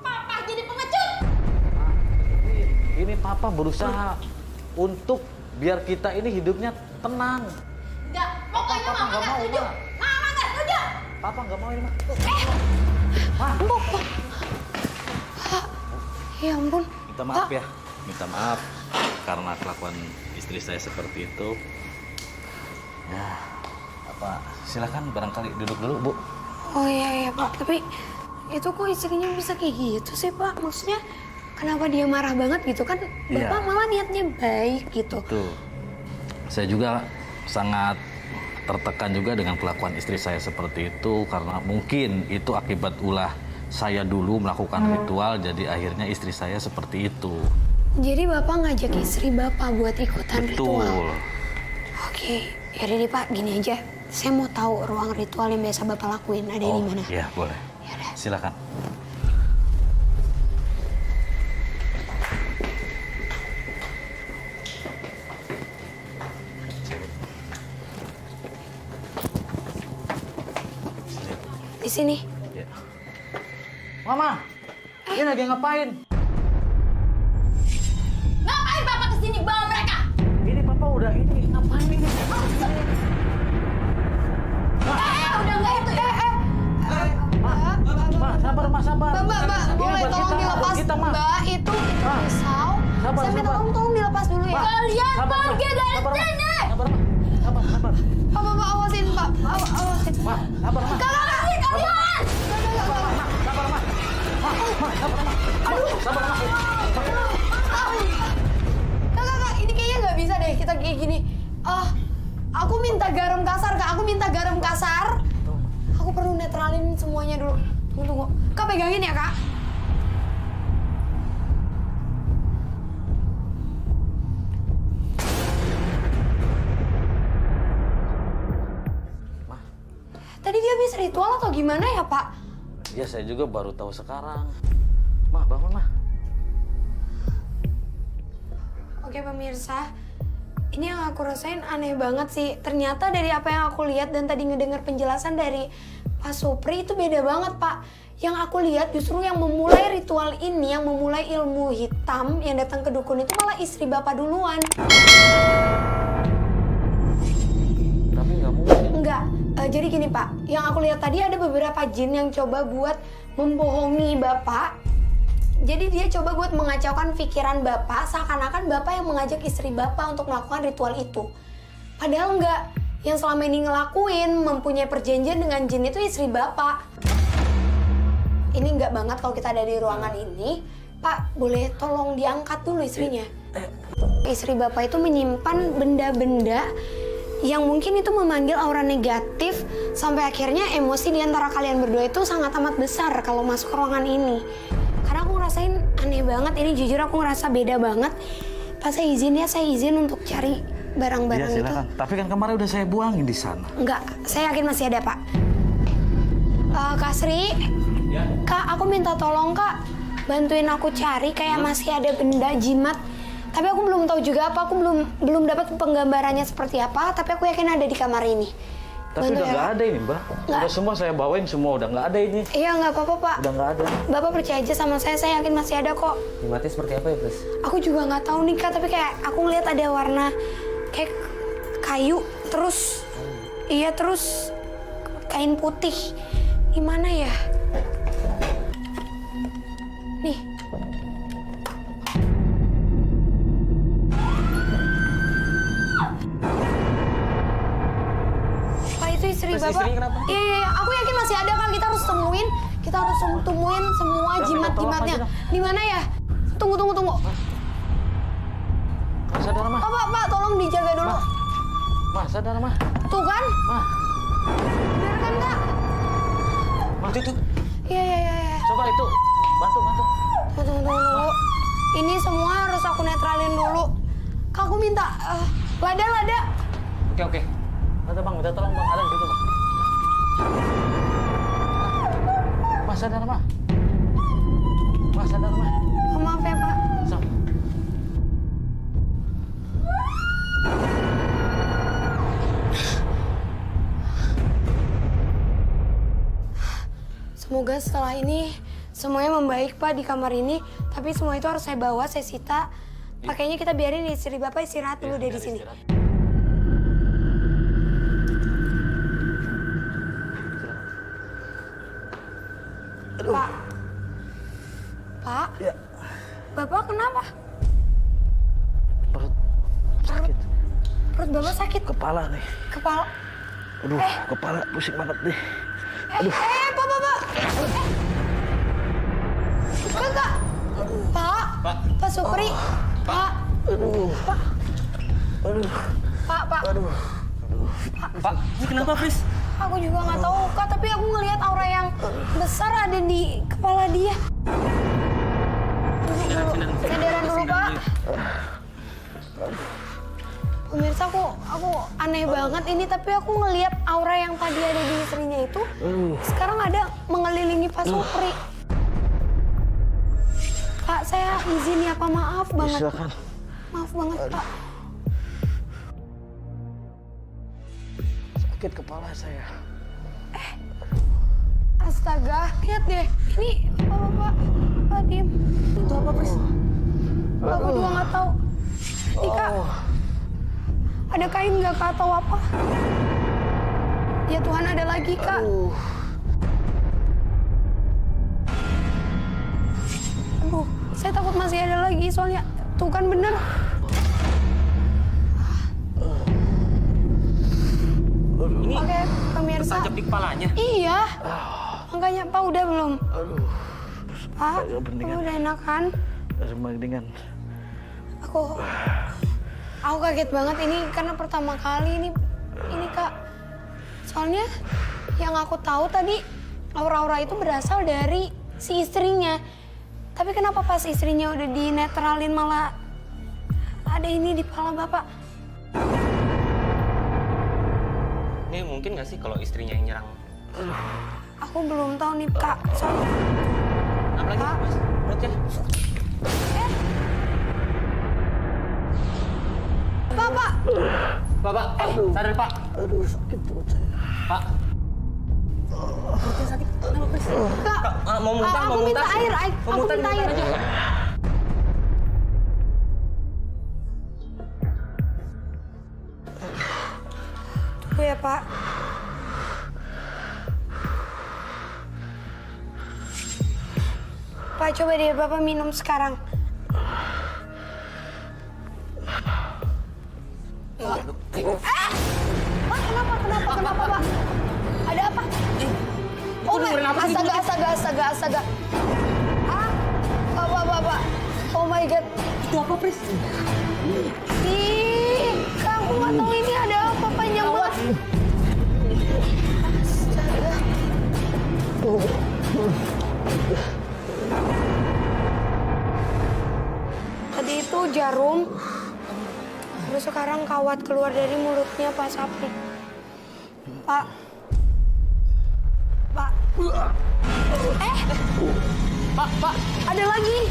Papa jadi pengecut. Ini Papa berusaha untuk biar kita ini hidupnya tenang. Enggak, pokoknya Papa Mama nggak nggak mau, setuju. Ma. Mama nggak setuju. Papa nggak mau ini, Ma. Ya ampun. Minta maaf ya. Minta maaf karena kelakuan istri saya seperti itu. Ya, apa silakan barangkali duduk dulu, Bu. Oh iya Pak. Tapi itu kok istrinya bisa kayak gitu sih Pak? Maksudnya kenapa dia marah banget gitu kan? Iya. Bapak malah niatnya baik gitu. Tuh. Saya juga sangat tertekan juga dengan kelakuan istri saya seperti itu karena mungkin itu akibat ulah saya dulu melakukan ritual jadi akhirnya istri saya seperti itu. Jadi Bapak ngajak istri Bapak buat ikutan ritual? Betul. Oke, yaudah deh Pak, gini aja. Saya mau tahu ruang ritual yang biasa Bapak lakuin, ada di mana? Iya, boleh. Yaudah. Silakan. Di sini. Ya. Mama, ini lagi ngapain? Ngapain Papa kesini bawa mereka? Ini Papa udah ini ngapain ini? Udah nggak itu ya? Ma, sabar, Ma, sabar. Mbak, Ini boleh buat tolong kita, dilepas. buat kita, Ma. Mbak, itu pisau. Sabar, Saya minta sabar. tolong dilepas dulu ya. Kalian Sabar, Ma. pergi dari Sabar, Ma. sini. Sabar, Ma. Sabar. Bapak awasin, Pak. Awasin. Ma, sabar, Ma. Kakak kasih kalian. Kak, ini kayaknya nggak bisa deh kita kayak gini. Aku minta garam kasar, Kak. Aku minta garam kasar. Aku perlu netralin semuanya dulu. Tunggu. Kak, pegangin ya, Kak. Tadi dia habis ritual atau gimana ya, Pak? Ya, saya juga baru tahu sekarang. Ma, bangun, Ma. Oke pemirsa, ini yang aku rasain aneh banget sih. Ternyata dari apa yang aku lihat dan tadi ngedengar penjelasan dari Pak Supri itu beda banget, Pak. Yang aku lihat justru yang memulai ritual ini, yang memulai ilmu hitam yang datang ke dukun itu malah istri Bapak duluan. Tapi nggak mungkin. Enggak, jadi gini Pak, yang aku lihat tadi ada beberapa jin yang coba buat membohongi Bapak. Jadi dia coba buat mengacaukan pikiran Bapak, seakan-akan Bapak yang mengajak istri Bapak untuk melakukan ritual itu. Padahal enggak, yang selama ini ngelakuin, mempunyai perjanjian dengan jin itu istri Bapak. Ini nggak banget kalau kita ada di ruangan ini. Pak, boleh tolong diangkat dulu istrinya. Istri Bapak itu menyimpan benda-benda yang mungkin itu memanggil aura negatif sampai akhirnya emosi di antara kalian berdua itu sangat amat besar kalau masuk ke ruangan ini. Karena aku ngerasain aneh banget, ini jujur aku ngerasa beda banget. Pak, saya izin untuk cari barang-barang Iya itu. silakan. Tapi kan kemarin udah saya buangin di sana. Enggak, saya yakin masih ada, Pak. Kak Sri, Ya. Kak, aku minta tolong, Kak. Bantuin aku cari, kayak masih ada benda jimat. Tapi aku belum tahu juga apa, aku belum dapat penggambarannya seperti apa, tapi aku yakin ada di kamar ini. Tapi Bantu udah ya, nggak Kak. ada ini, Mbak. Nggak. Udah semua saya bawain semua, udah nggak ada ini. Iya, nggak apa-apa, Pak. Udah nggak ada. Bapak percaya aja sama saya yakin masih ada kok. Jimatnya seperti apa ya, Bos? Aku juga nggak tahu nih, Kak, tapi kayak aku ngeliat ada warna kayak kayu, terus terus kain putih. Gimana ya? Nih. Pak, itu istri Terus Bapak. istrinya kenapa? Iya, aku yakin masih ada, Kak. Kita harus temuin semua jimat-jimatnya. Di mana ya? Tunggu. Mas sadar, Mas. Pak, tolong dijaga dulu. Mas sadar, Mas. Tuh kan? Mas. Bener kan, Kak? Mas itu. Iya. Coba itu. Bantu. Tunggu. Ini semua harus aku netralin dulu. Kak, aku minta lada. Oke. Ada Bang, minta tolong Bang. Ada di situ, Bang. Mas sadar, Mas. Mas sadar, Mas. Oh, maaf ya, Pak. Sam. Semoga setelah ini semuanya membaik, Pak, di kamar ini. Tapi semua itu harus saya bawa, saya sita. Pakainya kita biarin istri Bapak istirahat dulu dari sini. Pak? Ya. Bapak kenapa? Perut sakit. Perut Bapak sakit? Kepala nih. Kepala? Aduh, kepala pusing banget nih. Pak. Kakak. Pak Supri. Pak. Pak, ini kenapa, Fris? Aku juga nggak tahu, Kak, tapi aku ngelihat aura yang besar ada di kepala dia. Sadaran dulu, Pak. Pemirsa, aku aneh banget ini, tapi aku ngelihat aura yang tadi ada di istrinya itu sekarang ada mengelilingi Pak Supri. Pak, saya izin ya, Pak, maaf banget. Silakan. Maaf banget, Pak. Sakit kepala saya. Astaga, lihat deh. Ini apa, Pak, diem. Itu apa, Fris? Aku juga nggak tahu. Nih, Kak. Ada kain nggak, Kak, atau apa? Ya Tuhan, ada lagi, Kak. Aduh, saya takut masih ada lagi soalnya. Tuh kan bener. Ini Oke, pemirsa. tertancap di kepalanya. Iya. Makanya, Pak, udah belum? Pak, Agak mendingan. udah enak kan? Semua dengan Aku kaget banget ini karena pertama kali ini Kak. Soalnya yang aku tahu tadi aura-aura itu berasal dari si istrinya. Tapi kenapa pas istrinya udah dinetralin malah ada ini di kepala Bapak? Ini mungkin nggak sih kalau istrinya yang nyerang? Aku belum tahu nih, Kak. Soalnya Kenapa lagi, Mas? Perutnya? Bapak, Pak, sadar, Pak. aduh sakit perut saya. Pak. Perutnya sakit. Kenapa, Fris? Kak, Mau muntah, aku mau minta muntah. air, Mau aku muntah, minta muntah air. aja. Tunggu ya, Pak. Pak, coba deh Bapak minum sekarang. Pak, Astaga. Ah, Bapak. Oh my God. Itu apa, Pris? Ih, aku nggak tahu ini ada apa panjang banget. Astaga. Tadi itu jarum, terus sekarang kawat keluar dari mulutnya Pak Sapri. Pak. Pak, ada lagi.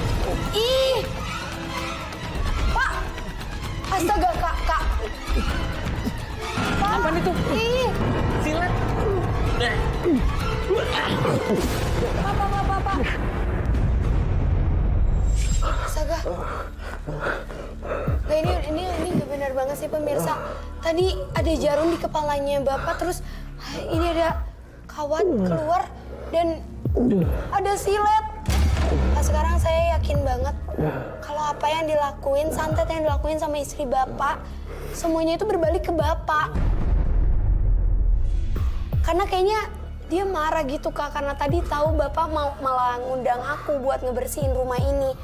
Ih. Pak. Astaga, Kak. Pak. Apa itu? Ih. Silet. Pak. Astaga. Nah, ini gak benar banget sih pemirsa. Tadi ada jarum di kepalanya Bapak, terus ini ada kawat keluar dan ada silet. Nah, sekarang saya yakin banget kalau apa yang dilakuin, santet yang dilakuin sama istri Bapak, semuanya itu berbalik ke Bapak. Karena kayaknya dia marah gitu Kak, karena tadi tahu Bapak mau malah ngundang aku buat ngebersihin rumah ini.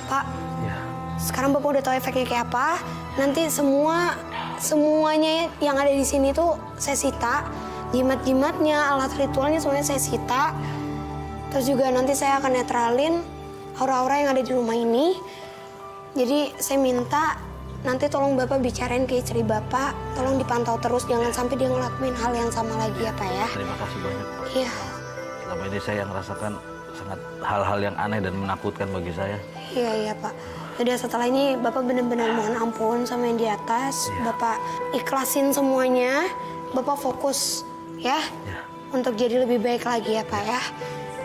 Pak, sekarang Bapak udah tahu efeknya kayak apa. Nanti semuanya yang ada di sini tuh saya sita. Jimat-jimatnya, alat ritualnya semuanya saya sita. Terus juga nanti saya akan netralin aura-aura yang ada di rumah ini. Jadi saya minta nanti tolong Bapak bicarain ke istri Bapak. Tolong dipantau terus, jangan sampai dia ngelakuin hal yang sama lagi ya Pak ya. Terima kasih banyak. Iya. Selama ini saya merasakan sangat hal-hal yang aneh dan menakutkan bagi saya. Iya Pak. Jadi setelah ini Bapak benar-benar mohon ampun sama yang di atas. Bapak ikhlasin semuanya. Bapak fokus ya. Untuk jadi lebih baik lagi ya Pak ya.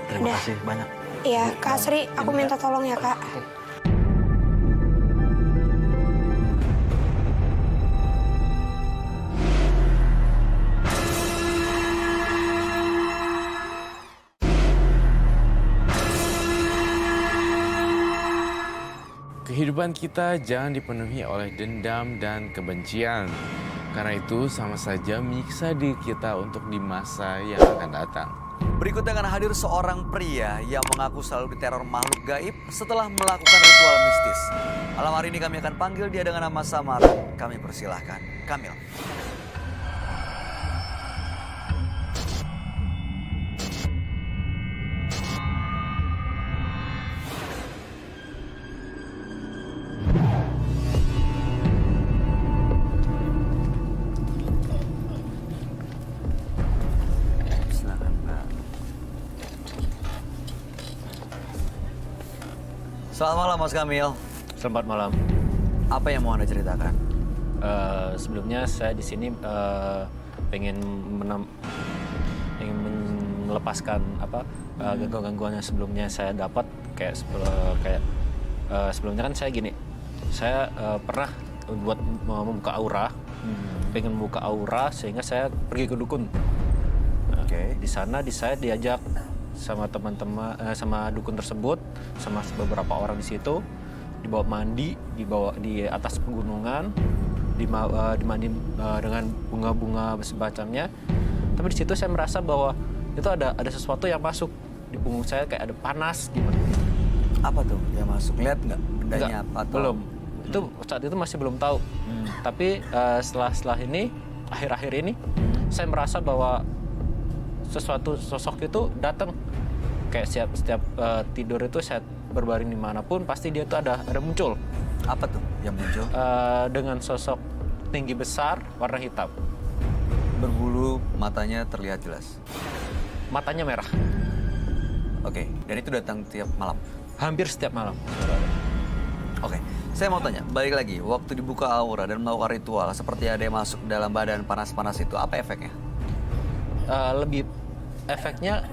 Terima kasih banyak. Iya Kak Sri, aku minta tolong ya Kak. Kehidupan kita jangan dipenuhi oleh dendam dan kebencian. Karena itu sama saja menyiksa diri kita untuk di masa yang akan datang. Berikutnya akan hadir seorang pria yang mengaku selalu diteror makhluk gaib setelah melakukan ritual mistis. Malam hari ini kami akan panggil dia dengan nama samaran. Kami persilahkan Kamil. Silakan, Pak. Selamat malam Mas Kamil. Selamat malam. Apa yang mau Anda ceritakan? Sebelumnya saya di sini pengen melepaskan gangguan-gangguan yang sebelumnya saya dapat sebelumnya kan saya gini. Saya pernah buat membuka aura. Pengen membuka aura sehingga saya pergi ke dukun. Oke. Di sana saya diajak sama teman-teman sama dukun tersebut, sama beberapa orang di situ, dibawa mandi, dibawa di atas pegunungan, dimandi dengan bunga-bunga semacamnya. Tapi di situ saya merasa bahwa itu ada sesuatu yang masuk di punggung saya, kayak ada panas gimana. Apa tuh yang masuk? Lihat nggak bendanya Enggak, apa? Atau... belum. Itu saat itu masih belum tahu. Tapi setelah ini, akhir-akhir ini, saya merasa bahwa sesuatu sosok itu datang. Kayak setiap tidur itu saya berbaring dimanapun, pasti dia tuh ada muncul. Apa tuh yang muncul? Dengan sosok tinggi besar, warna hitam. Berbulu, matanya terlihat jelas. Matanya merah. Oke, dan itu datang tiap malam. Hampir setiap malam. Oke, saya mau tanya, balik lagi. Waktu dibuka aura dan melakukan ritual, seperti ada yang masuk dalam badan panas-panas itu, apa efeknya? Lebih efeknya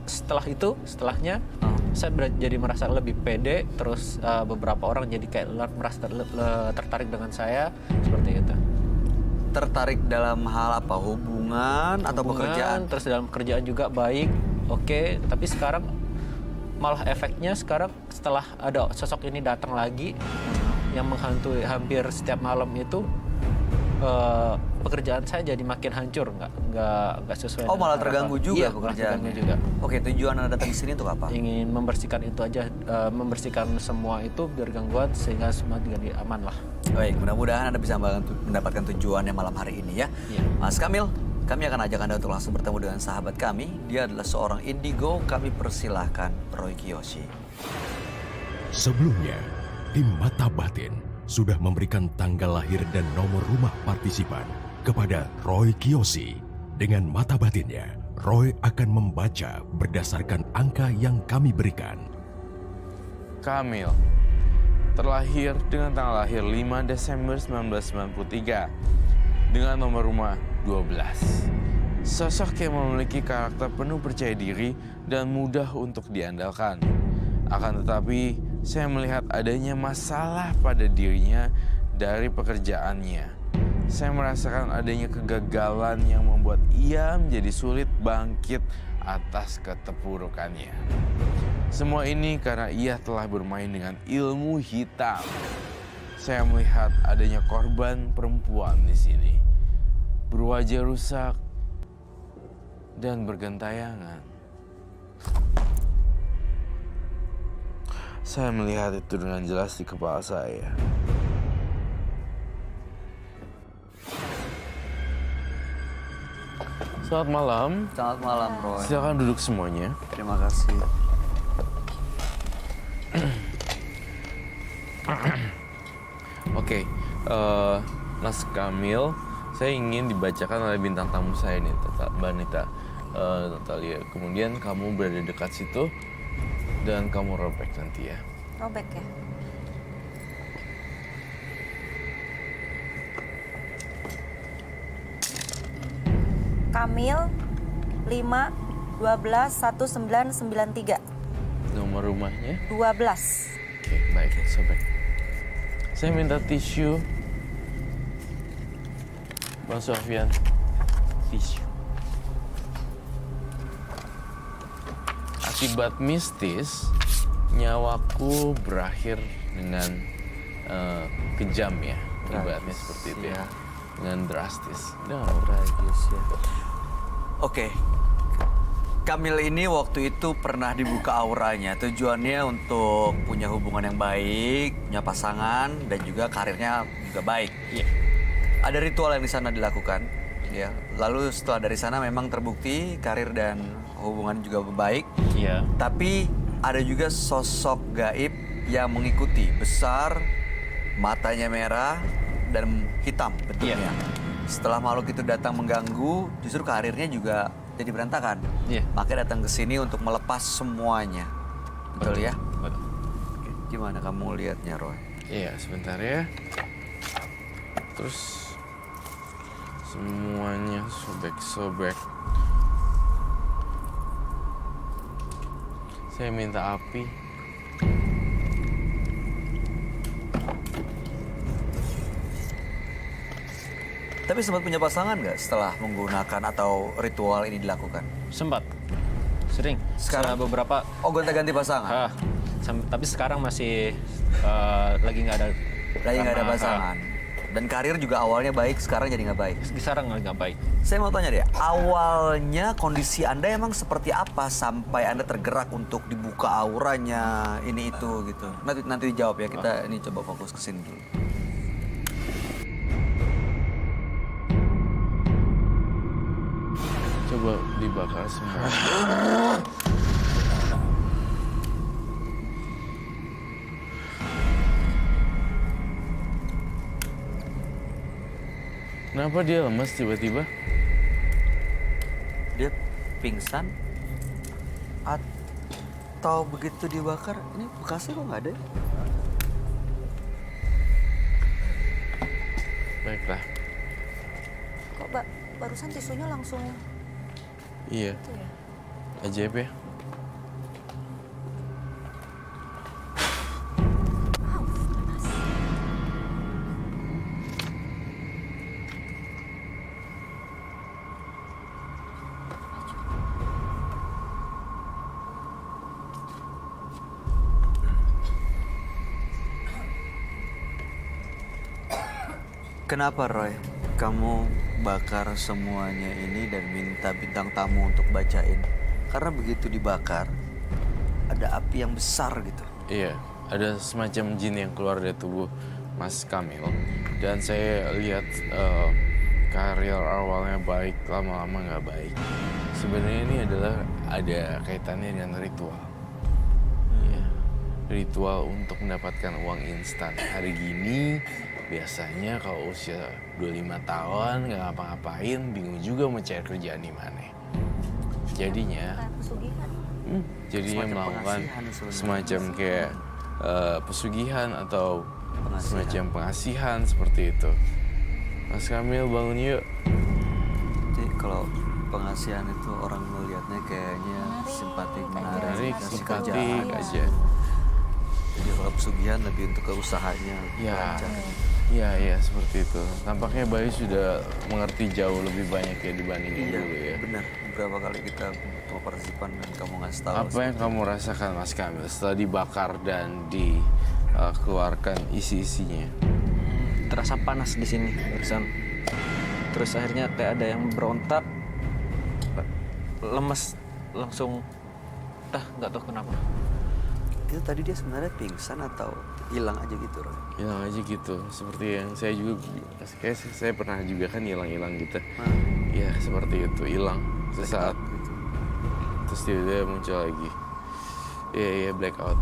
setelahnya saya jadi merasa lebih pede, terus beberapa orang jadi kayak merasa tertarik dengan saya, seperti itu. Tertarik dalam hal apa? Hubungan atau pekerjaan? Terus dalam pekerjaan juga baik, oke. Tapi sekarang malah efeknya sekarang setelah ada sosok ini datang lagi yang menghantui hampir setiap malam itu, pekerjaan saya jadi makin hancur, nggak sesuai. Oh, dengan malah harapan. terganggu juga Iya, malah terganggu pekerjaannya. juga. Oke, tujuan Anda datang ke sini untuk apa? Ingin membersihkan itu aja, membersihkan semua itu biar gangguan sehingga semua jadi aman lah. Baik, mudah-mudahan Anda bisa mendapatkan tujuannya malam hari ini ya. Iya. Mas Kamil, kami akan ajak Anda untuk langsung bertemu dengan sahabat kami. Dia adalah seorang indigo. Kami persilahkan Roy Kiyoshi. Sebelumnya, tim Mata Batin sudah memberikan tanggal lahir dan nomor rumah partisipan kepada Roy Kiyoshi. Dengan mata batinnya, Roy akan membaca berdasarkan angka yang kami berikan. Kamil terlahir dengan tanggal lahir 5 Desember 1993 dengan nomor rumah 12. Sosok yang memiliki karakter penuh percaya diri dan mudah untuk diandalkan. Akan tetapi, saya melihat adanya masalah pada dirinya dari pekerjaannya. Saya merasakan adanya kegagalan yang membuat ia menjadi sulit bangkit atas keterpurukannya. Semua ini karena ia telah bermain dengan ilmu hitam. Saya melihat adanya korban perempuan di sini, berwajah rusak dan bergentayangan. Saya melihat itu dengan jelas di kepala saya. Selamat malam. Selamat malam, Roy. Silakan duduk semuanya. Terima kasih. Oke, Mas Kamil, saya ingin dibacakan oleh bintang tamu saya nih, Mbak Nita, Natalia. Kemudian kamu berada dekat situ dan kamu robek nanti ya. Robek ya. Kamil 5 12 1993 Nomor rumahnya? 12. Oke, baik, sobek. Saya minta tisu. Bang Sofyan, tisu. Akibat mistis, nyawaku berakhir dengan kejam ya. Ibaratnya seperti itu ya. Dengan drastis. Tragis ya. Oke. Kamil ini waktu itu pernah dibuka auranya. Tujuannya untuk punya hubungan yang baik, punya pasangan, dan juga karirnya juga baik. Iya. Ada ritual yang di sana dilakukan. Ya. Lalu setelah dari sana memang terbukti karir dan hubungan juga baik. Iya. Tapi ada juga sosok gaib yang mengikuti. Besar, matanya merah, dan hitam bentuknya. Setelah makhluk itu datang mengganggu, justru karirnya juga jadi berantakan. Iya. Makanya datang ke sini untuk melepas semuanya. Betul ya? Betul. Oke. Gimana kamu lihatnya, Roy? Iya, sebentar ya. Terus semuanya sobek-sobek. Saya minta api. Tapi sempat punya pasangan nggak setelah menggunakan atau ritual ini dilakukan? Sempat. Sering. Sekarang? Beberapa. Oh, gonta-ganti pasangan? Tapi sekarang masih lagi nggak ada. Lagi nggak ada karena, pasangan. Dan karir juga awalnya baik, sekarang jadi nggak baik. Sekarang nggak baik. Saya mau tanya deh, awalnya kondisi Anda emang seperti apa sampai Anda tergerak untuk dibuka auranya, ini itu gitu? Nanti dijawab ya, kita ini coba fokus ke sini dulu. Coba dibakar semua. Kenapa dia lemas tiba-tiba? Dia pingsan atau begitu dibakar, ini bekasnya kok nggak ada? Baiklah. Kok barusan tisunya langsung Iya, itu ya? ajaib ya. Kenapa, Roy? kamu bakar semuanya ini dan minta bintang tamu untuk bacain. Karena begitu dibakar, ada api yang besar gitu. Iya, ada semacam jin yang keluar dari tubuh Mas Kamil. Dan saya lihat karir awalnya baik, lama-lama nggak baik. Sebenarnya ini ada kaitannya dengan ritual. Iya, ritual untuk mendapatkan uang instan. Hari gini biasanya kalau usia 25 tahun nggak ngapa-ngapain, bingung juga mau cari kerjaan di mana. Jadinya Pesugihan. jadinya Semacam melakukan pengasihan sebenarnya. semacam kayak pesugihan atau Pengasihan. semacam pengasihan seperti itu. Mas Kamil bangun yuk. Jadi kalau pengasihan itu orang melihatnya kayaknya simpatik, Menarik, kasih simpatik kerjaan. aja. Jadi kalau pesugihan lebih untuk ke usahanya. Ya, lancar. ya seperti itu. Tampaknya Bayu sudah mengerti jauh lebih banyak ya dibandingin Iya, dulu ya. benar. Beberapa kali kita mau partisipan dan kamu ngasih tahu. Apa yang kamu rasakan Mas Kamil setelah dibakar dan dikeluarkan isi-isinya? Terasa panas di sini barusan. Terus akhirnya kayak ada yang berontak, lemes, langsung nggak tahu kenapa. Itu tadi dia sebenarnya pingsan atau hilang aja gitu, Roy? Hilang aja gitu, seperti yang saya juga, kayak saya pernah juga kan hilang-hilang gitu. Ya seperti itu, hilang sesaat. Gitu. Terus tiba-tiba muncul lagi. Iya, blackout.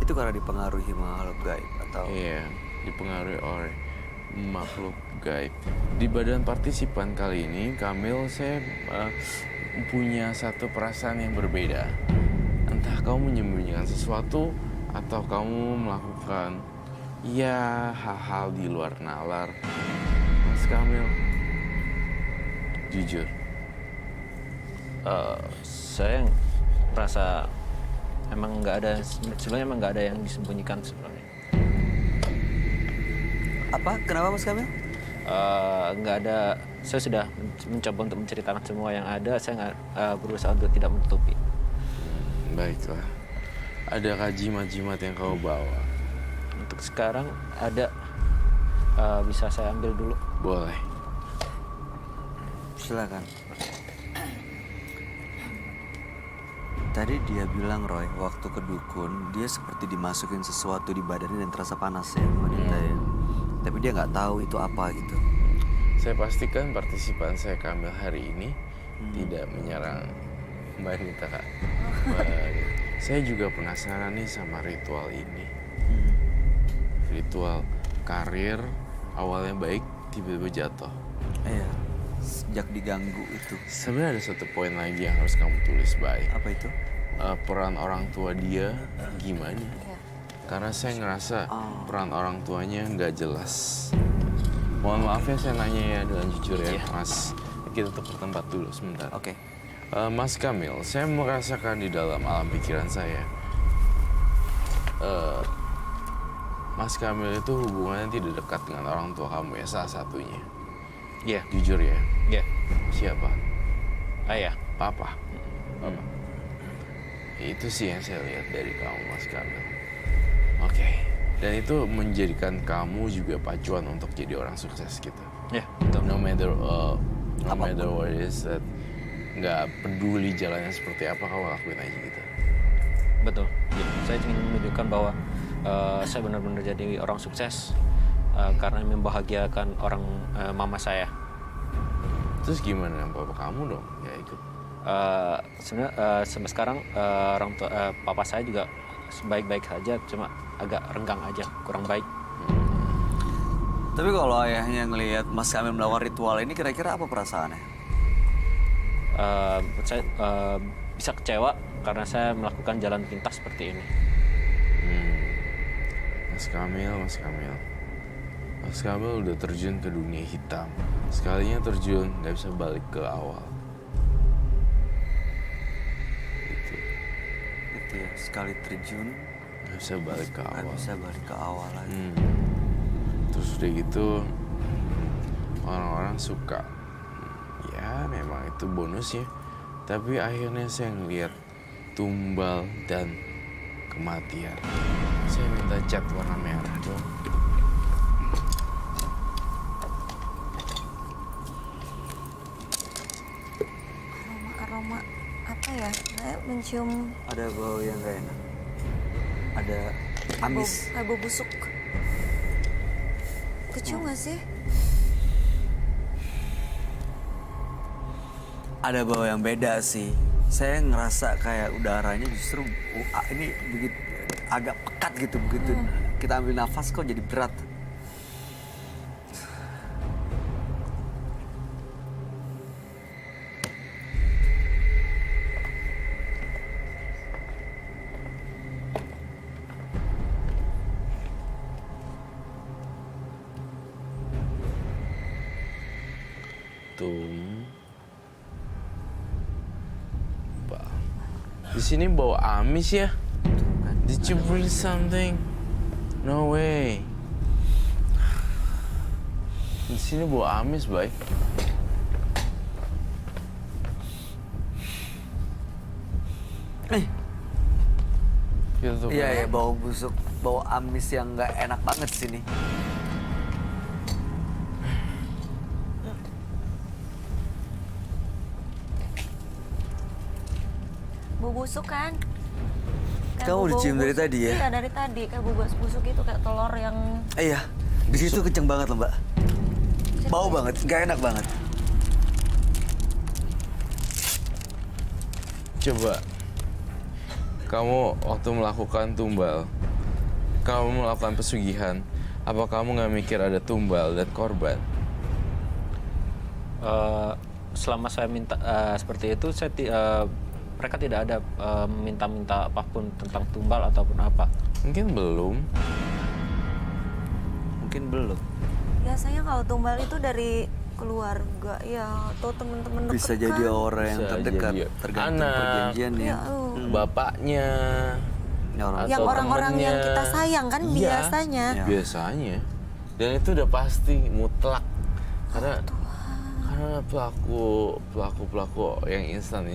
Itu karena dipengaruhi makhluk gaib atau? Iya, dipengaruhi oleh makhluk gaib. Di badan partisipan kali ini, Kamil, saya punya satu perasaan yang berbeda. Entah kamu menyembunyikan sesuatu atau kamu melakukan ya hal-hal di luar nalar. Mas Kamil, jujur. Saya merasa emang nggak ada, sebenarnya emang nggak ada yang disembunyikan sebenarnya. Apa? Kenapa Mas Kamil? Nggak ada. Saya sudah mencoba untuk menceritakan semua yang ada. Saya nggak berusaha untuk tidak menutupi. Baiklah. Adakah jimat-jimat yang kau bawa? Untuk sekarang ada, bisa saya ambil dulu. Boleh. Silakan. Tadi dia bilang, Roy, waktu ke dukun dia seperti dimasukin sesuatu di badannya dan terasa panas ya, wanita ya. Tapi dia nggak tahu itu apa gitu. Saya pastikan partisipan saya Kamil hari ini tidak menyerang Mbak Anita, Kak. Saya juga penasaran nih sama ritual ini. Ritual karir awalnya baik, tiba-tiba jatuh. Iya, sejak diganggu itu. Sebenarnya ada satu poin lagi yang harus kamu tulis baik. Apa itu? Peran orang tua dia gimana? Karena saya ngerasa peran orang tuanya nggak jelas. Mohon maaf ya saya nanya ya dengan jujur ya, Mas. Kita tukar tempat dulu sebentar. Oke. Mas Kamil, saya merasakan di dalam alam pikiran saya, Mas Kamil itu hubungannya tidak dekat dengan orang tua kamu ya, salah satunya. Iya. Jujur ya. Iya. Siapa? Ayah. Papa. Papa. Itu sih yang saya lihat dari kamu, Mas Kamil. Oke. Dan itu menjadikan kamu juga pacuan untuk jadi orang sukses gitu. Iya, betul. No matter what it is, that nggak peduli jalannya seperti apa, kamu lakuin aja gitu. Betul. Ya, saya ingin menunjukkan bahwa saya benar-benar jadi orang sukses karena membahagiakan orang mama saya. Terus gimana dengan papa kamu dong? Ya ikut. Sebenarnya sampai sekarang orang tua papa saya juga baik-baik saja, cuma agak renggang aja, kurang baik. Tapi kalau ayahnya ngelihat Mas Kamil melakukan ritual ini, kira-kira apa perasaannya? Saya bisa kecewa karena saya melakukan jalan pintas seperti ini. Mas Kamil udah terjun ke dunia hitam. Sekalinya terjun, nggak bisa balik ke awal. Gitu ya, sekali terjun Nggak bisa balik ke nggak awal. bisa balik ke awal lagi. Terus udah gitu, orang-orang suka. Ya memang itu bonusnya. Tapi akhirnya saya ngeliat tumbal dan kematian. Saya minta cat warna merah dong. mencium Ada bau yang gak enak. Ada amis. kayak bau busuk. Kecium nggak sih? Ada bau yang beda sih. Saya ngerasa kayak udaranya justru ini begitu agak pekat gitu begitu. Kita ambil nafas kok jadi berat. Di sini bau amis ya? Did you bring something? No way. Di sini bau amis, Bay. Gitu tuh. Iya, bau busuk, bau amis yang nggak enak banget sini. Bau busuk kan? Kayak Kamu bau dicium dari busuk. tadi ya? Iya dari tadi, kayak bau busuk itu kayak telur yang Iya, di situ kenceng banget loh Mbak. Bau banget, nggak enak banget. Coba, kamu waktu melakukan tumbal, kamu melakukan pesugihan, apa kamu nggak mikir ada tumbal dan korban? Selama saya minta seperti itu, mereka tidak ada minta-minta apapun tentang tumbal ataupun apa. Mungkin belum. Mungkin belum. biasanya kalau tumbal itu dari keluarga ya atau teman-teman dekat. Bisa jadi orang yang Bisa terdekat, jadi tergantung anak. perjanjiannya. Ya, Bapaknya, Ya, orang yang atau orang-orang yang temennya. kita sayang kan Iya. biasanya. Ya. Biasanya. Dan itu udah pasti mutlak. Karena pelaku yang instan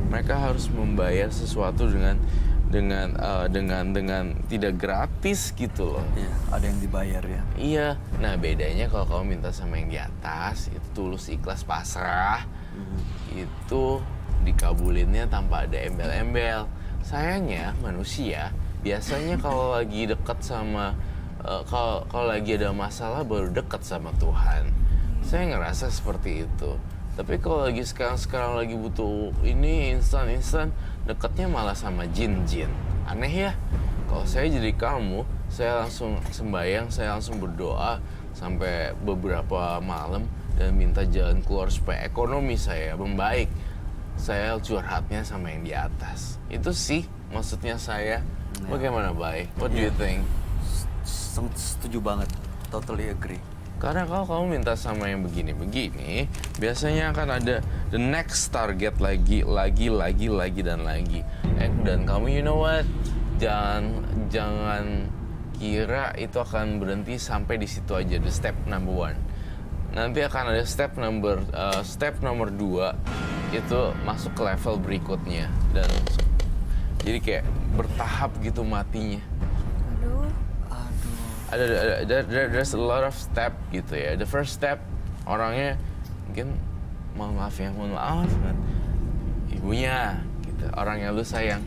mereka harus membayar sesuatu dengan tidak gratis gitu loh. Iya, ada yang dibayar ya. Iya. Nah, bedanya kalau kamu minta sama yang di atas itu tulus ikhlas pasrah. Itu dikabulinnya tanpa ada embel-embel. Sayangnya manusia biasanya kalau lagi dekat sama kalau lagi ada masalah baru dekat sama Tuhan. Saya ngerasa seperti itu. Tapi kalau lagi sekarang lagi butuh ini instan dekatnya malah sama jin-jin. Aneh ya. Kalau saya jadi kamu, saya langsung sembahyang, saya langsung berdoa sampai beberapa malam dan minta jalan keluar supaya ekonomi saya membaik. Saya curhatnya sama yang di atas. Itu sih maksudnya saya. Bagaimana, Bay? What do you think? Setuju banget. Totally agree. Karena kalau kamu minta sama yang begini-begini, biasanya akan ada the next target lagi dan lagi. Dan kamu, you know what? Jangan kira itu akan berhenti sampai di situ aja. The step number 1. Nanti akan ada step nomor 2 itu masuk ke level berikutnya dan jadi kayak bertahap gitu matinya. There's a lot of step gitu ya. The first step orangnya mungkin mohon maaf kan, ibunya gitu, orang yang lu sayang.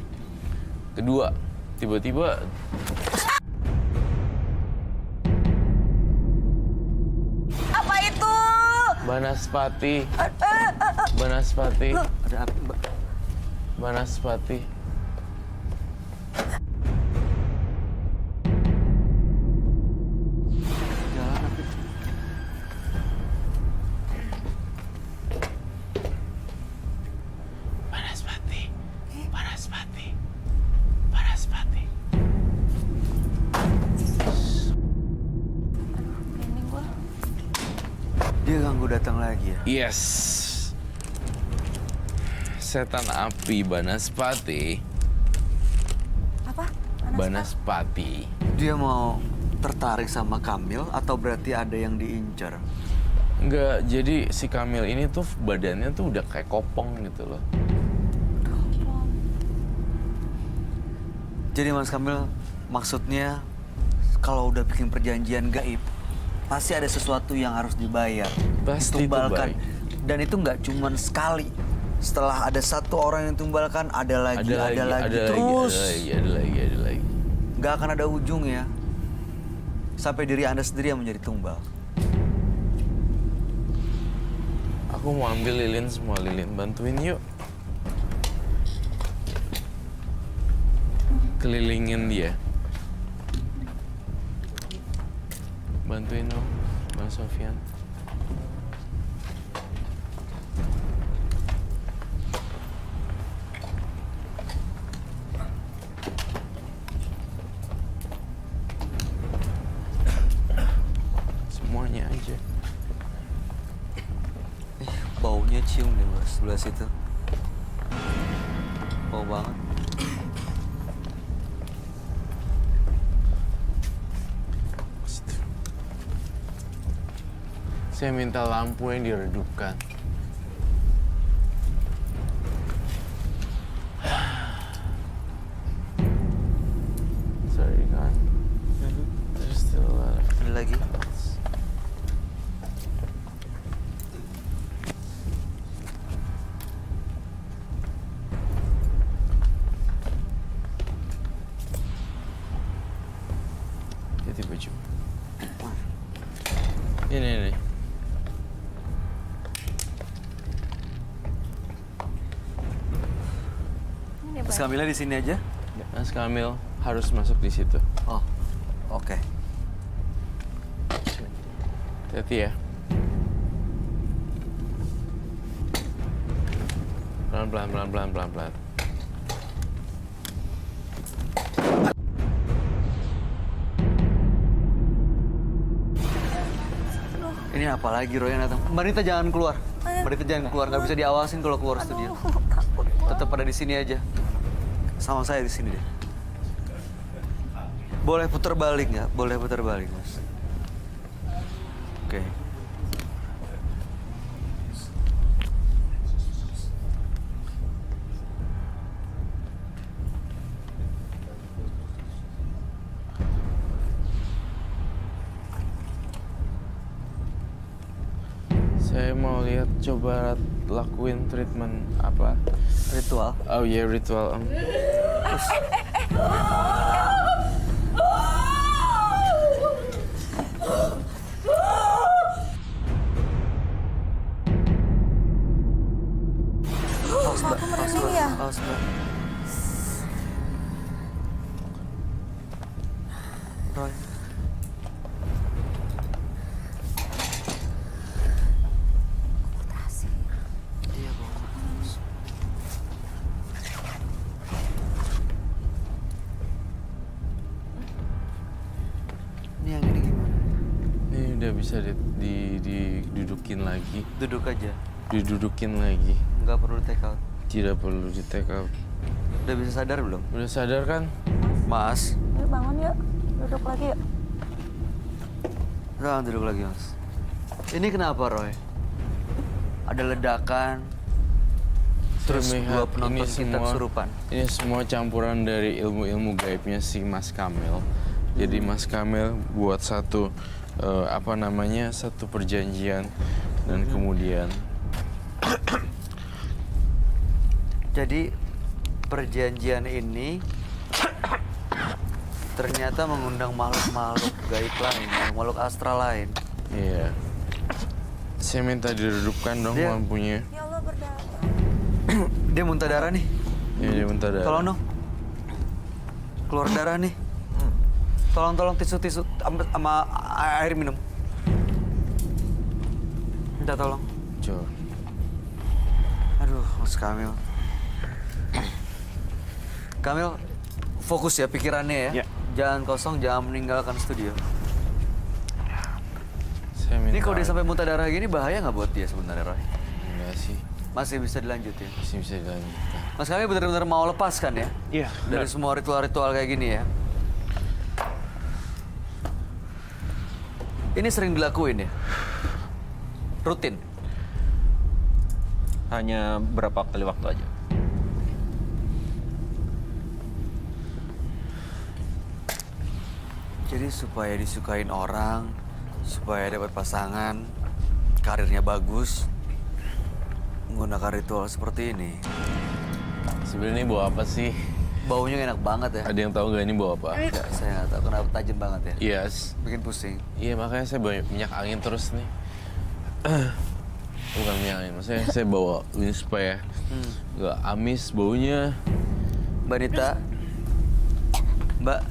Kedua, tiba-tiba Apa itu? Banaspati. Ada apa, Mbak? Banaspati. Jalan apa? Banaspati. Ini gua. Dia ganggu datang lagi ya? Yes. Setan api Banaspati. Apa? Banaspati. Dia mau tertarik sama Kamil atau berarti ada yang diincar? Enggak, jadi si Kamil ini tuh badannya tuh udah kayak kopong gitu loh. Jadi Mas Kamil maksudnya kalau udah bikin perjanjian gaib pasti ada sesuatu yang harus dibayar, Pasti itu, ditumbalkan. Bay. Dan itu nggak cuman sekali, Setelah ada satu orang yang tumbalkan, ada lagi, terus. Ada lagi. Nggak akan ada ujungnya. Sampai diri Anda sendiri yang menjadi tumbal. Aku mau ambil lilin semua, Lilin. Bantuin yuk. Kelilingin dia. Bantuin dong, Bang Sofyan. Semuanya aja. Baunya cium nih Mas, sebelah situ. Bau banget. Saya minta lampu yang diredupkan. Sorry, kan? There's still a lot of Ada lagi. Ganti baju. Ini. Ini Mas Bang. Kamila di sini aja. Mas Kamil harus masuk di situ. Oh, oke. Hati-hati ya. Pelan-pelan. Ini apa lagi Roy yang datang? Mbak Rita jangan keluar. Mbak Rita jangan keluar, nggak bisa diawasin kalau keluar studio. Takut. Tetap pada di sini aja. Sama saya di sini deh. Boleh putar balik nggak? Boleh putar balik, Mas. Oke. Saya mau lihat coba lakuin treatment apa? Ritual. Oh iya, ritual. Awas, Mbak. Aku merinding ya? Awas, Mbak. Roy. Iya, bawa terus. Ini yang ini gimana? Ini udah bisa didudukin lagi. Duduk aja. Didudukin lagi. Nggak perlu take out. Tidak perlu di take out. Udah bisa sadar belum? Udah sadar kan? Mas. Yuk bangun yuk. Duduk lagi yuk. Jangan duduk lagi, Mas. Ini kenapa, Roy? Ada ledakan, terus Saya dua melihat penonton kita kesurupan. Ini semua campuran dari ilmu-ilmu gaibnya si Mas Kamil. Jadi Mas Kamil buat satu satu perjanjian dan kemudian Jadi perjanjian ini ternyata mengundang makhluk-makhluk gaib lain, makhluk astral lain. iya. Saya minta diredupkan dong Dia- lampunya. Ya Allah berdarah. Dia muntah darah nih. Ya, dia minta darah. Tolong dong. Keluar darah nih. Tolong tisu sama air minum. Minta tolong. Coba. Aduh, Mas Kamil. Kamil, fokus ya pikirannya ya. Ya. Jangan kosong, jangan meninggalkan studio. Saya minta. Ini kalau dia sampai muntah darah gini bahaya nggak buat dia sebenarnya, Roy? Enggak sih. Masih bisa dilanjutin. Masih bisa dilanjutkan. Mas Kamil benar-benar mau lepaskan ya? Iya. Dari semua ritual-ritual kayak gini ya? Ini sering dilakuin ya? Rutin? Hanya berapa kali waktu aja. Jadi supaya disukain orang, supaya dapat pasangan, karirnya bagus, menggunakan ritual seperti ini. Sebenarnya ini bau apa sih? Baunya enak banget ya. Ada yang tahu nggak ini bau apa? Nggak, saya nggak tahu kenapa tajam banget ya. Yes. Bikin pusing. Iya, makanya saya bawa minyak angin terus nih. Bukan minyak angin, maksudnya saya bawa ini supaya nggak amis baunya. Mbak Nita. Mbak.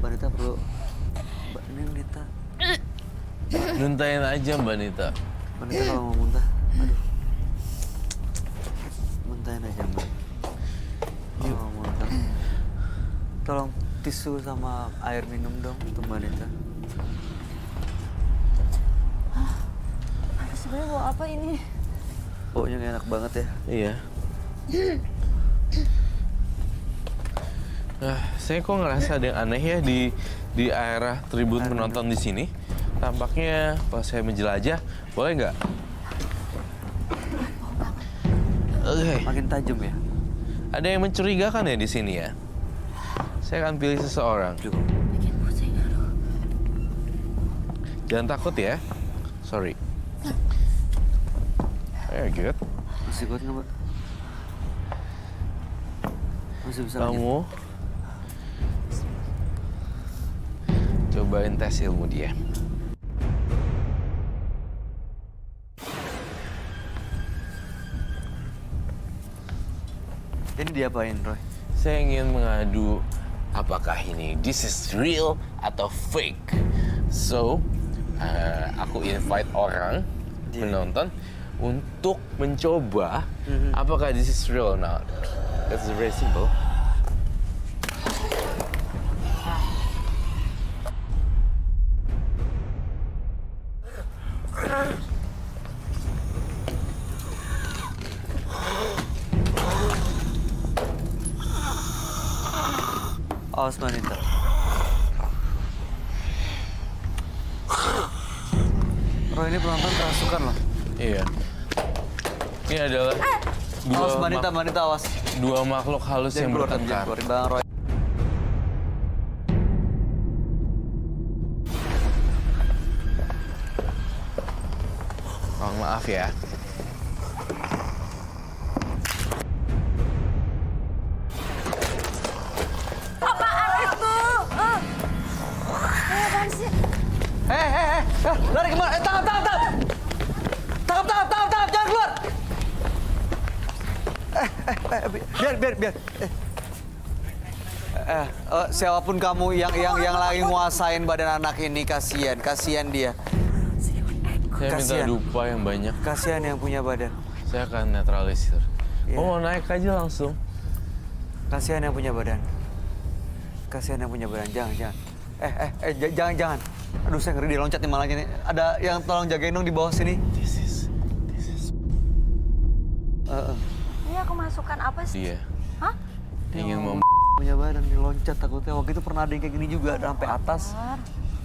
Mbak Nita perlu. Mbak ini Nita. Nuntain aja Mbak Nita. Mbak Nita kalau mau muntah. Aduh. Muntahin aja Mbak. Kalau mau muntah. Tolong tisu sama air minum dong untuk Mbak Nita. Sebenarnya bawa apa ini? Baunya nggak enak banget ya. Iya. Saya kok ngerasa ada yang aneh ya di area tribun penonton di sini. Tampaknya pas saya menjelajah, boleh nggak? Oke. Makin tajam ya. Ada yang mencurigakan ya di sini ya? Saya akan pilih seseorang. Cukup. Jangan takut ya. Sorry. Good. Masih kuat nggak Mbak? Masih bisa lanjut? Kamu cobain tes ilmu dia. Ini diapain Roy? Saya ingin mengadu apakah ini this is real atau fake. So, aku invite orang menonton untuk mencoba apakah this is real or not. That's very simple. Awas Mbak Nita. Roy ini penonton kerasukan loh. Iya. Ini adalah Awas Mbak Nita, awas. dua makhluk halus yang Jangan bertengkar. keluarin Bang Roy. Oh, maaf ya. Lari kemana? Tangkap! Tangkap, jangan keluar! Biar. Siapapun kamu yang lagi nguasain badan anak ini, kasihan dia. Saya minta Kasihan. dupa yang banyak. Kasihan yang punya badan. Saya akan netralisir. Iya. Oh, naik aja langsung. Kasihan yang punya badan. Jangan. Jangan. Aduh, saya ngeri dia loncat nih malah ini. Ada yang tolong jagain dong di bawah sini. This is Ini aku masukkan apa sih? dia. Hah? Ingin Punya badan dia loncat takutnya. Waktu itu pernah ada yang kayak gini juga, sampai atas.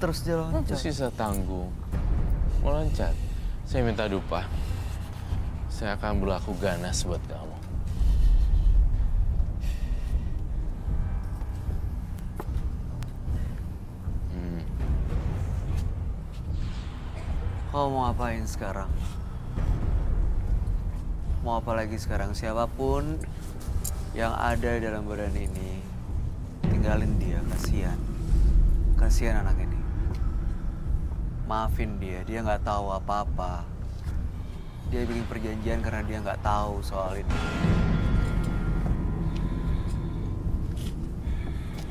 Terus dia loncat. Itu sisa tanggung. Meloncat. Saya minta dupa. Saya akan berlaku ganas buat kamu. Kau mau apain sekarang? Mau apa lagi sekarang? Siapapun yang ada dalam badan ini, tinggalin dia, kasihan. Kasihan anak ini. Maafin dia nggak tahu apa-apa. Dia bikin perjanjian karena dia nggak tahu soal ini.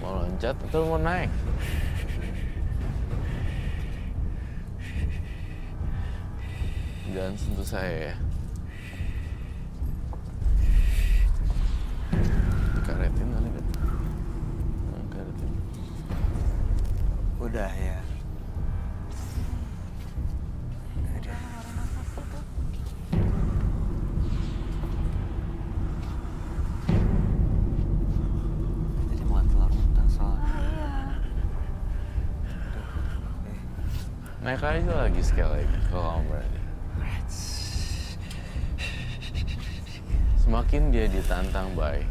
Mau loncat atau mau naik? Jangan sentuh saya ya. Karetin kali kan? Karetin. Udah ya. Jadi mau telur muntah soalnya. Naik aja lagi sekali lagi kalau kamu berani. Semakin dia ditantang, Bay,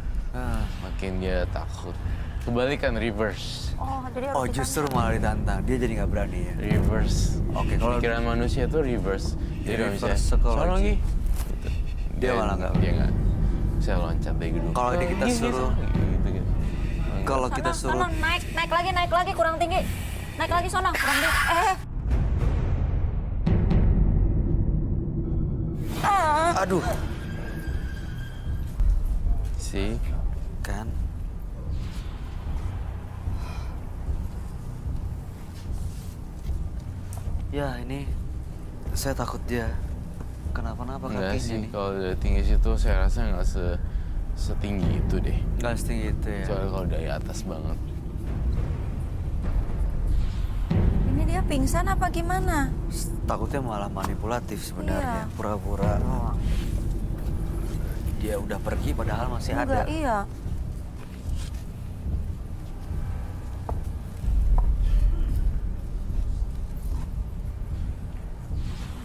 makin dia takut. Kebalikan reverse. Oh, jadi harus Oh, ditantang. justru malah ditantang. Dia jadi nggak berani ya. Reverse. Oke, kalau Pikiran manusia tuh reverse. Jadi kalau Reverse misalnya, psychology. sono lagi. Gitu. Dia malah nggak. Dia nggak. Saya loncat dari gedung. Kalau ini kita Gini, suruh- gitu gitu. kalau kita Sono, suruh sono, naik lagi kurang tinggi. Naik lagi sono, kurang tinggi. aduh, sih. kan? Ya, ini saya takut dia kenapa-napa Enggak kakinya sih, nih. kalau dari tinggi situ saya rasa nggak setinggi itu deh. Nggak setinggi itu ya. Soalnya kalau dari atas banget. Ini dia pingsan apa gimana? Takutnya malah manipulatif sebenarnya. Iya. Pura-pura dia udah pergi padahal masih ada. Enggak, iya.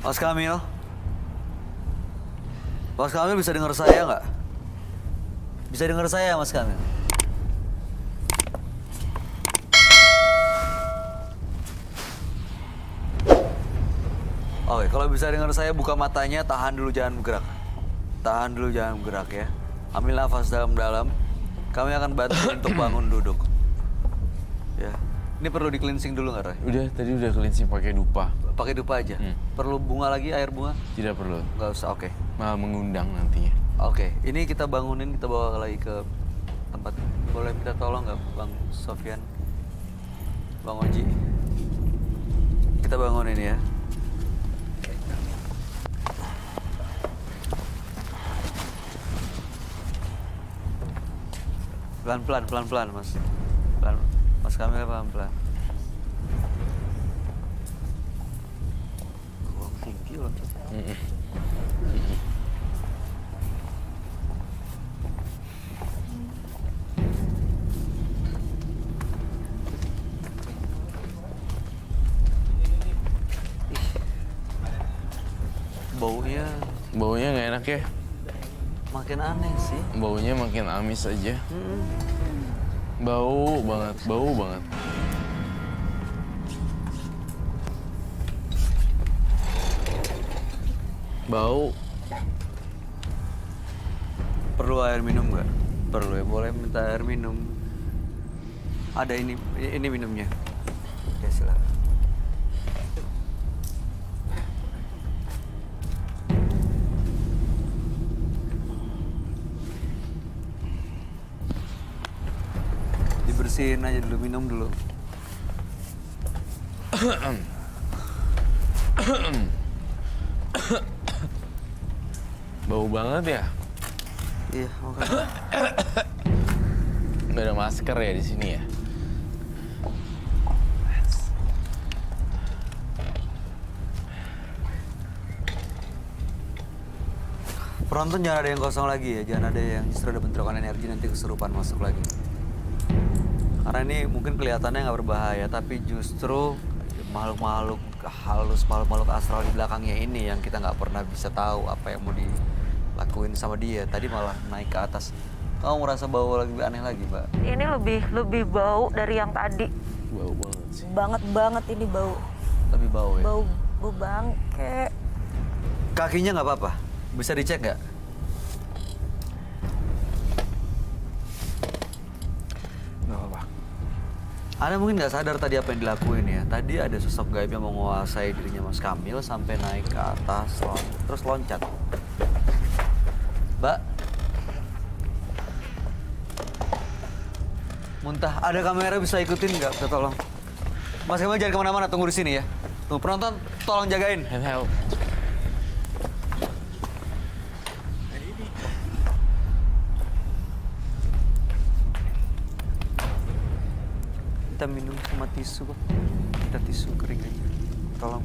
Mas Kamil? Mas Kamil bisa dengar saya nggak? Bisa dengar saya, Mas Kamil? Oke, kalau bisa dengar saya, buka matanya, tahan dulu jangan bergerak. Tahan dulu jangan bergerak ya. Ambil nafas dalam-dalam. Kami akan bantu untuk bangun duduk. Ya. Ini perlu di cleansing dulu nggak, Roy? Udah, tadi udah cleansing pakai dupa. Pakai dupa aja. Perlu bunga lagi, air bunga? Tidak perlu. Nggak usah, oke. Malah mengundang nantinya. Oke, ini kita bangunin, kita bawa lagi ke tempat. Boleh minta tolong nggak, Bang Sofyan? Bang Oji? Kita bangunin ya. Pelan-pelan, pelan-pelan, Mas. Pelan, Mas Kamil pelan-pelan. Gua mimpi loh. Baunya Baunya nggak enak ya? makin aneh sih. Baunya makin amis aja. Bau banget, bau banget. Bau. Perlu air minum nggak? Perlu ya, boleh minta air minum. Ada ini minumnya. Ya silakan. Dibersihin aja dulu, minum dulu. Bau banget ya? Iya, makanya. Nggak ada masker ya di sini ya? Penonton jangan ada yang kosong lagi ya, jangan ada yang justru ada bentrokan energi nanti kesurupan masuk lagi. Karena ini mungkin kelihatannya nggak berbahaya, tapi justru makhluk-makhluk halus, makhluk-makhluk astral di belakangnya ini yang kita nggak pernah bisa tahu apa yang mau dilakuin sama dia. Tadi malah naik ke atas. Kamu merasa bau lebih aneh lagi, Mbak? Ini lebih bau dari yang tadi. Bau banget sih. Banget ini bau. Lebih bau ya? Bau bangke. Kakinya nggak apa-apa? Bisa dicek nggak? Nggak apa-apa. Anda mungkin nggak sadar tadi apa yang dilakuin ya. Tadi ada sosok gaib yang menguasai dirinya Mas Kamil sampai naik ke atas, terus loncat. Mbak, muntah. Ada kamera bisa ikutin nggak? Bisa tolong. Mas Kamil jangan kemana-mana, tunggu di sini ya. Tunggu penonton, tolong jagain. Help. Kita minum sama tisu, Bang. Kita tisu kering aja. Tolong.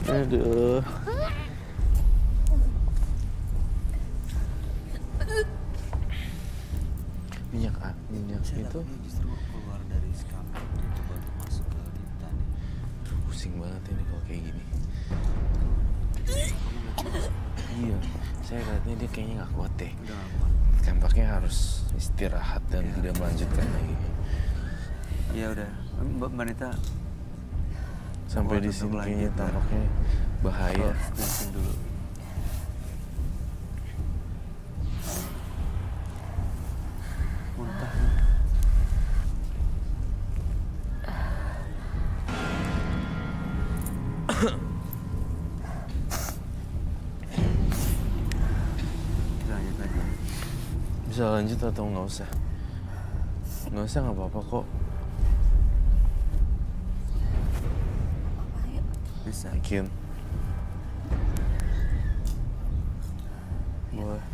Aduh. Minyak itu justru keluar dari kamar coba untuk masuk ke Lita nih. pusing banget ini kalau kayak gini. Iya, saya lihatnya dia kayaknya nggak kuat deh. Udah nggak kuat. tampaknya harus istirahat dan tidak melanjutkan lagi. Ya udah, Mbak Nita Sampai Buat di untuk sini kayaknya lanjut, tampaknya bahaya. cleansing dulu. Muntah. Lanjut lagi. Bisa lanjut atau nggak usah? Nggak usah, nggak apa-apa kok. Bisa. Yakin? Boleh.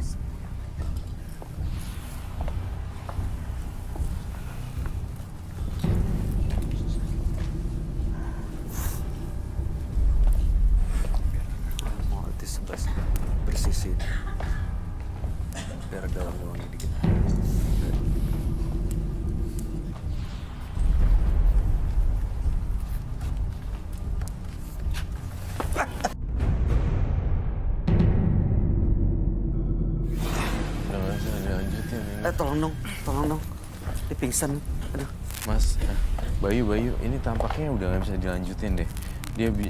Mau artis sebelah bersisi. Biar dalam doangnya dikit. Udah nggak usah dilanjutin ini. Tolong dong. Dia pingsan. Aduh. Mas, Bayu, ini tampaknya udah nggak bisa dilanjutin deh.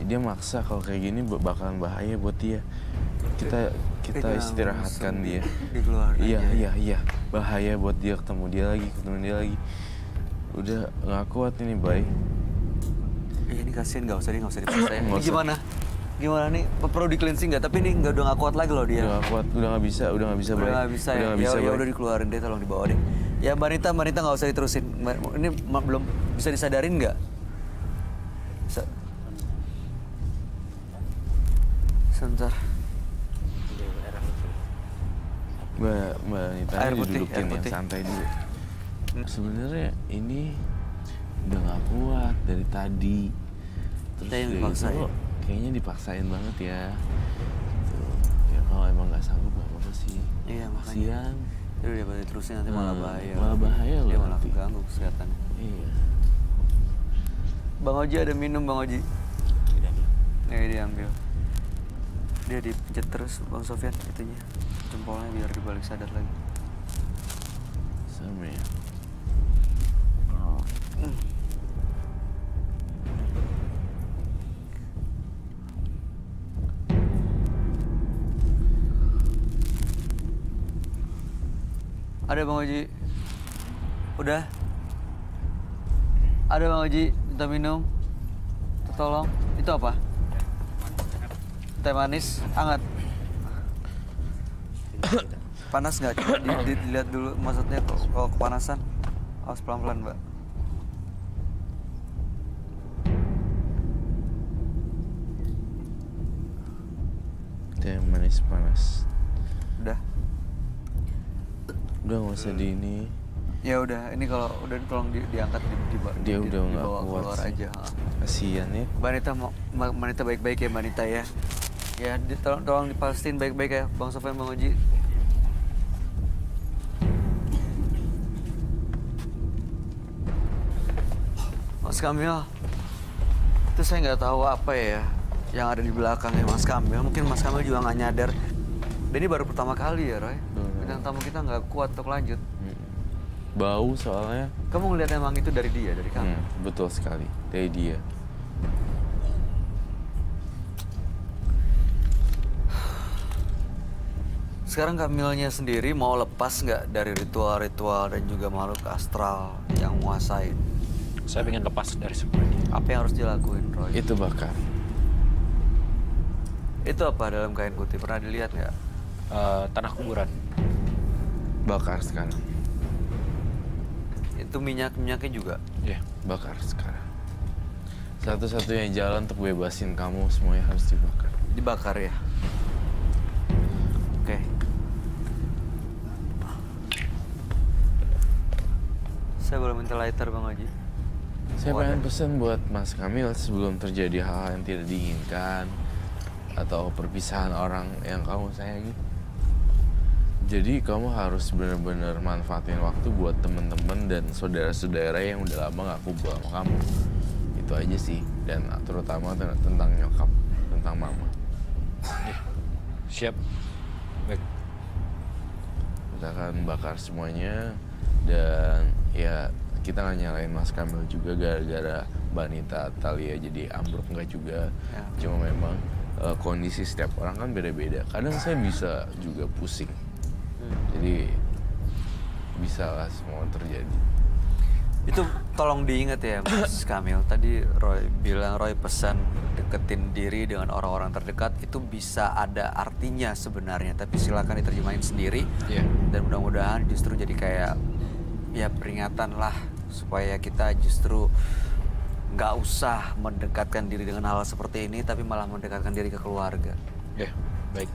Dia maksa kalau kayak gini bakalan bahaya buat dia. Kita Kayaknya istirahatkan langsung dia. dikeluarin aja. Iya. Bahaya buat dia ketemu dia lagi. Udah nggak kuat ini, Bay. Ini kasihan, nggak usah dipaksa ya. Nggak Ini usah. Gimana nih? Perlu di cleansing nggak? Tapi ini udah nggak kuat lagi loh dia. Udah nggak kuat, udah nggak bisa, Bay. Udah nggak bisa Udah ya. nggak bisa, Ya Bay. udah dikeluarin deh, tolong dibawa deh. Ya Mbak Nita nggak usah diterusin. Ini belum bisa disadarin nggak? Bisa. Sebentar. Mbak Nita Air ini putih, didudukin air yang putih. santai dulu. Sebenarnya ini udah nggak kuat dari tadi. Terus Yang udah dipaksain. gitu, kayaknya dipaksain banget ya. Tuh. Ya kalau emang nggak sanggup nggak apa-apa sih. Iya, makanya. Kasian. Ya udah boleh terusin, nanti malah bahaya. Malah bahaya loh Dia malah nanti. ganggu kesehatan. Iya. Bang Oji ada minum, Bang Oji. Nih diambil. Dia dipencet terus Bang Sofyan itunya. Jempolnya biar dibalik sadar lagi. Sama ya. Ada Bang Oji. Udah. Ada Bang Oji, minta minum. Tolong. Itu apa? Teh manis, hangat. Panas nggak? Dilihat dulu, maksudnya kalau kepanasan. Awas pelan-pelan, Mbak. Teh manis panas. Udah. Udah nggak usah di ini. Ya udah, ini kalau udah tolong diangkat Dia udah nggak dibawa kuat keluar sih. aja. Kasian ya. Mbak Nita baik-baik ya Mbak Nita ya. Ya tolong dipastiin baik-baik ya Bang Sofyan, Bang Oji. Mas Kamil, itu saya nggak tahu apa ya yang ada di belakangnya Mas Kamil. Mungkin Mas Kamil juga nggak nyadar. Dan ini baru pertama kali ya Roy. Bintang tamu kita nggak kuat untuk lanjut. Bau soalnya. Kamu ngeliat emang itu dari dia, dari kamu? Betul sekali. Dari dia. Sekarang Kamilnya sendiri mau lepas nggak dari ritual-ritual dan juga makhluk astral yang menguasai? Saya pengen lepas dari semua ini. Apa yang harus dilakuin, Roy? Itu bakar. Itu apa dalam kain putih? Pernah dilihat nggak? Tanah kuburan. Bakar sekarang. Itu minyaknya juga. Iya. Bakar sekarang. Satu-satunya jalan untuk bebasin kamu semuanya harus dibakar. Dibakar ya? Oke. Saya boleh minta lighter, Bang Haji? Saya Oh, pengen ada. pesan buat Mas Kamil sebelum terjadi hal yang tidak diinginkan atau perpisahan orang yang kamu sayangi. Jadi kamu harus benar-benar manfaatin waktu buat temen-temen dan saudara-saudara yang udah lama gak kumpul sama kamu. Itu aja sih, dan terutama tentang nyokap, tentang mama. Siap. Baik. Kita akan bakar semuanya dan ya kita nggak nyalain Mas Kamil juga gara-gara Mbak Nita Thalia jadi ambruk, nggak juga. Ya. Cuma memang kondisi setiap orang kan beda-beda. Kadang saya bisa juga pusing. Jadi bisa lah semua terjadi. Itu tolong diingat ya Mas Kamil. Tadi Roy pesan deketin diri dengan orang-orang terdekat itu bisa ada artinya sebenarnya. Tapi silakan diterjemahin sendiri. Iya. Dan mudah-mudahan justru jadi kayak ya peringatan lah supaya kita justru nggak usah mendekatkan diri dengan hal seperti ini, tapi malah mendekatkan diri ke keluarga. Ya, baik.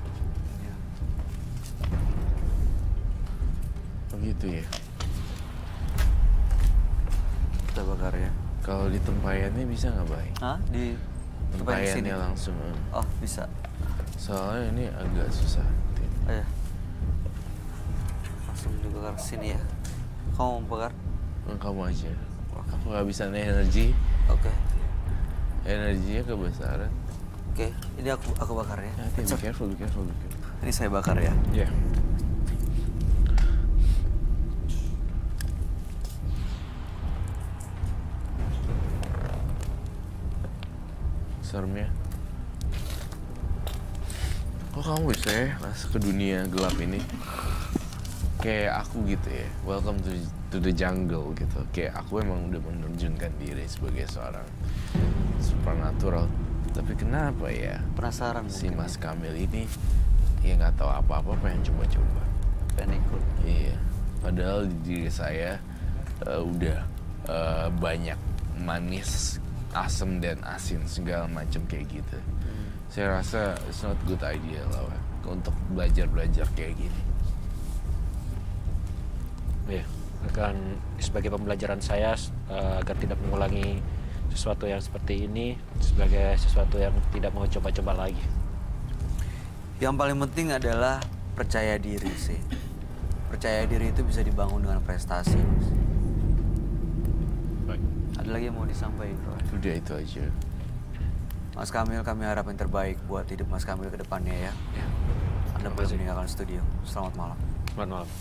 Begitu ya. Kita bakar ya. Kalau di tempayannya bisa nggak, Bay? Hah? Di tempat di sini? Tempayannya langsung. Oh bisa. Soalnya ini agak susah. Oh, ya. Langsung dibakar sini ya. Kamu mau bakar? Kamu aja. Aku nggak bisa energi. Oke. Energinya kebesaran. Oke. Ini aku bakar ya. Be careful, be careful, be careful. Ini saya bakar ya. Ya. Seremnya. Kok kamu bisa ya masuk ke dunia gelap ini? Kayak aku gitu ya. Welcome to the jungle gitu. Kayak aku emang udah menerjunkan diri sebagai seorang supernatural. Tapi kenapa ya Penasaran si mungkin Mas ya. Kamil ini ya nggak tahu apa-apa pengen coba-coba. Pengen ikut. Iya. Padahal di diri saya udah banyak manis, asam dan asin segala macam kayak gitu. Saya rasa it's not good idea lah untuk belajar kayak gini. Ya, akan sebagai pembelajaran saya agar tidak mengulangi sesuatu yang seperti ini, sebagai sesuatu yang tidak mau coba-coba lagi. Yang paling penting adalah percaya diri sih. Percaya diri itu bisa dibangun dengan prestasi. Mas. Baik. Ada lagi yang mau disampaikan, Roy? Udah itu aja. Mas Kamil, kami harap yang terbaik buat hidup Mas Kamil ke depannya ya. Anda boleh kasih. meninggalkan studio. Selamat malam. Selamat malam.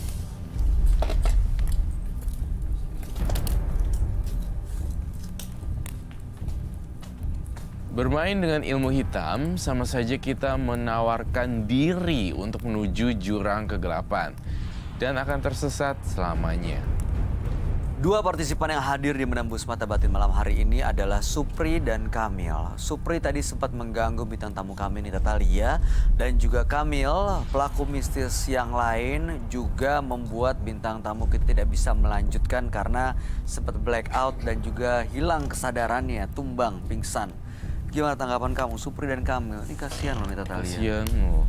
Bermain dengan ilmu hitam sama saja kita menawarkan diri untuk menuju jurang kegelapan dan akan tersesat selamanya. Dua partisipan yang hadir di Menembus Mata Batin malam hari ini adalah Supri dan Kamil. Supri tadi sempat mengganggu bintang tamu kami, Nita Thalia, dan juga Kamil, pelaku mistis yang lain, juga membuat bintang tamu kita tidak bisa melanjutkan karena sempat blackout dan juga hilang kesadarannya, tumbang, pingsan. Gimana tanggapan kamu, Supri dan Kamil? Ini kasihan loh Nita Thalia. Kasian loh.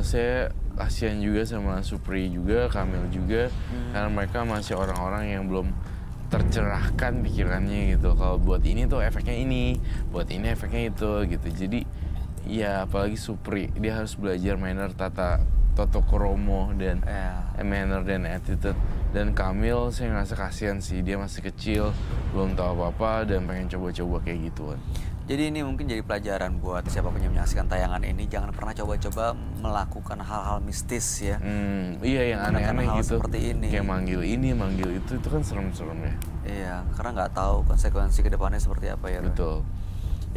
Saya kasihan juga sama Supri juga, Kamil juga, karena mereka masih orang-orang yang belum tercerahkan pikirannya gitu. Kalau buat ini tuh efeknya ini, buat ini efeknya itu gitu. Jadi ya apalagi Supri, dia harus belajar manner toto kromo dan manner dan attitude. Dan Kamil saya ngerasa kasihan sih, dia masih kecil, belum tahu apa-apa dan pengen coba-coba kayak gituan. Jadi ini mungkin jadi pelajaran buat siapapun yang menyaksikan tayangan ini, jangan pernah coba-coba melakukan hal-hal mistis ya. Iya yang aneh-aneh hal gitu. seperti ini. Kayak manggil ini, manggil itu kan serem-serem ya. Iya, karena nggak tahu konsekuensi kedepannya seperti apa ya. Roy. Betul.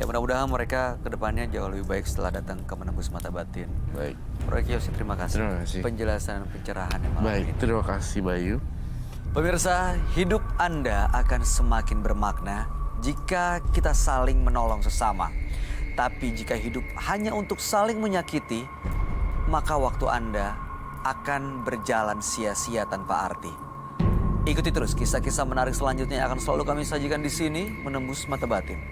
Ya mudah-mudahan mereka kedepannya jauh lebih baik setelah datang ke Menembus Mata Batin. Baik. Roy Kiyoshi, terima kasih. Terima kasih. Penjelasan dan pencerahan yang malam Baik, ini. terima kasih Bayu. Pemirsa, hidup Anda akan semakin bermakna jika kita saling menolong sesama. Tapi jika hidup hanya untuk saling menyakiti, maka waktu Anda akan berjalan sia-sia tanpa arti. Ikuti terus kisah-kisah menarik selanjutnya yang akan selalu kami sajikan di sini, Menembus Mata Batin.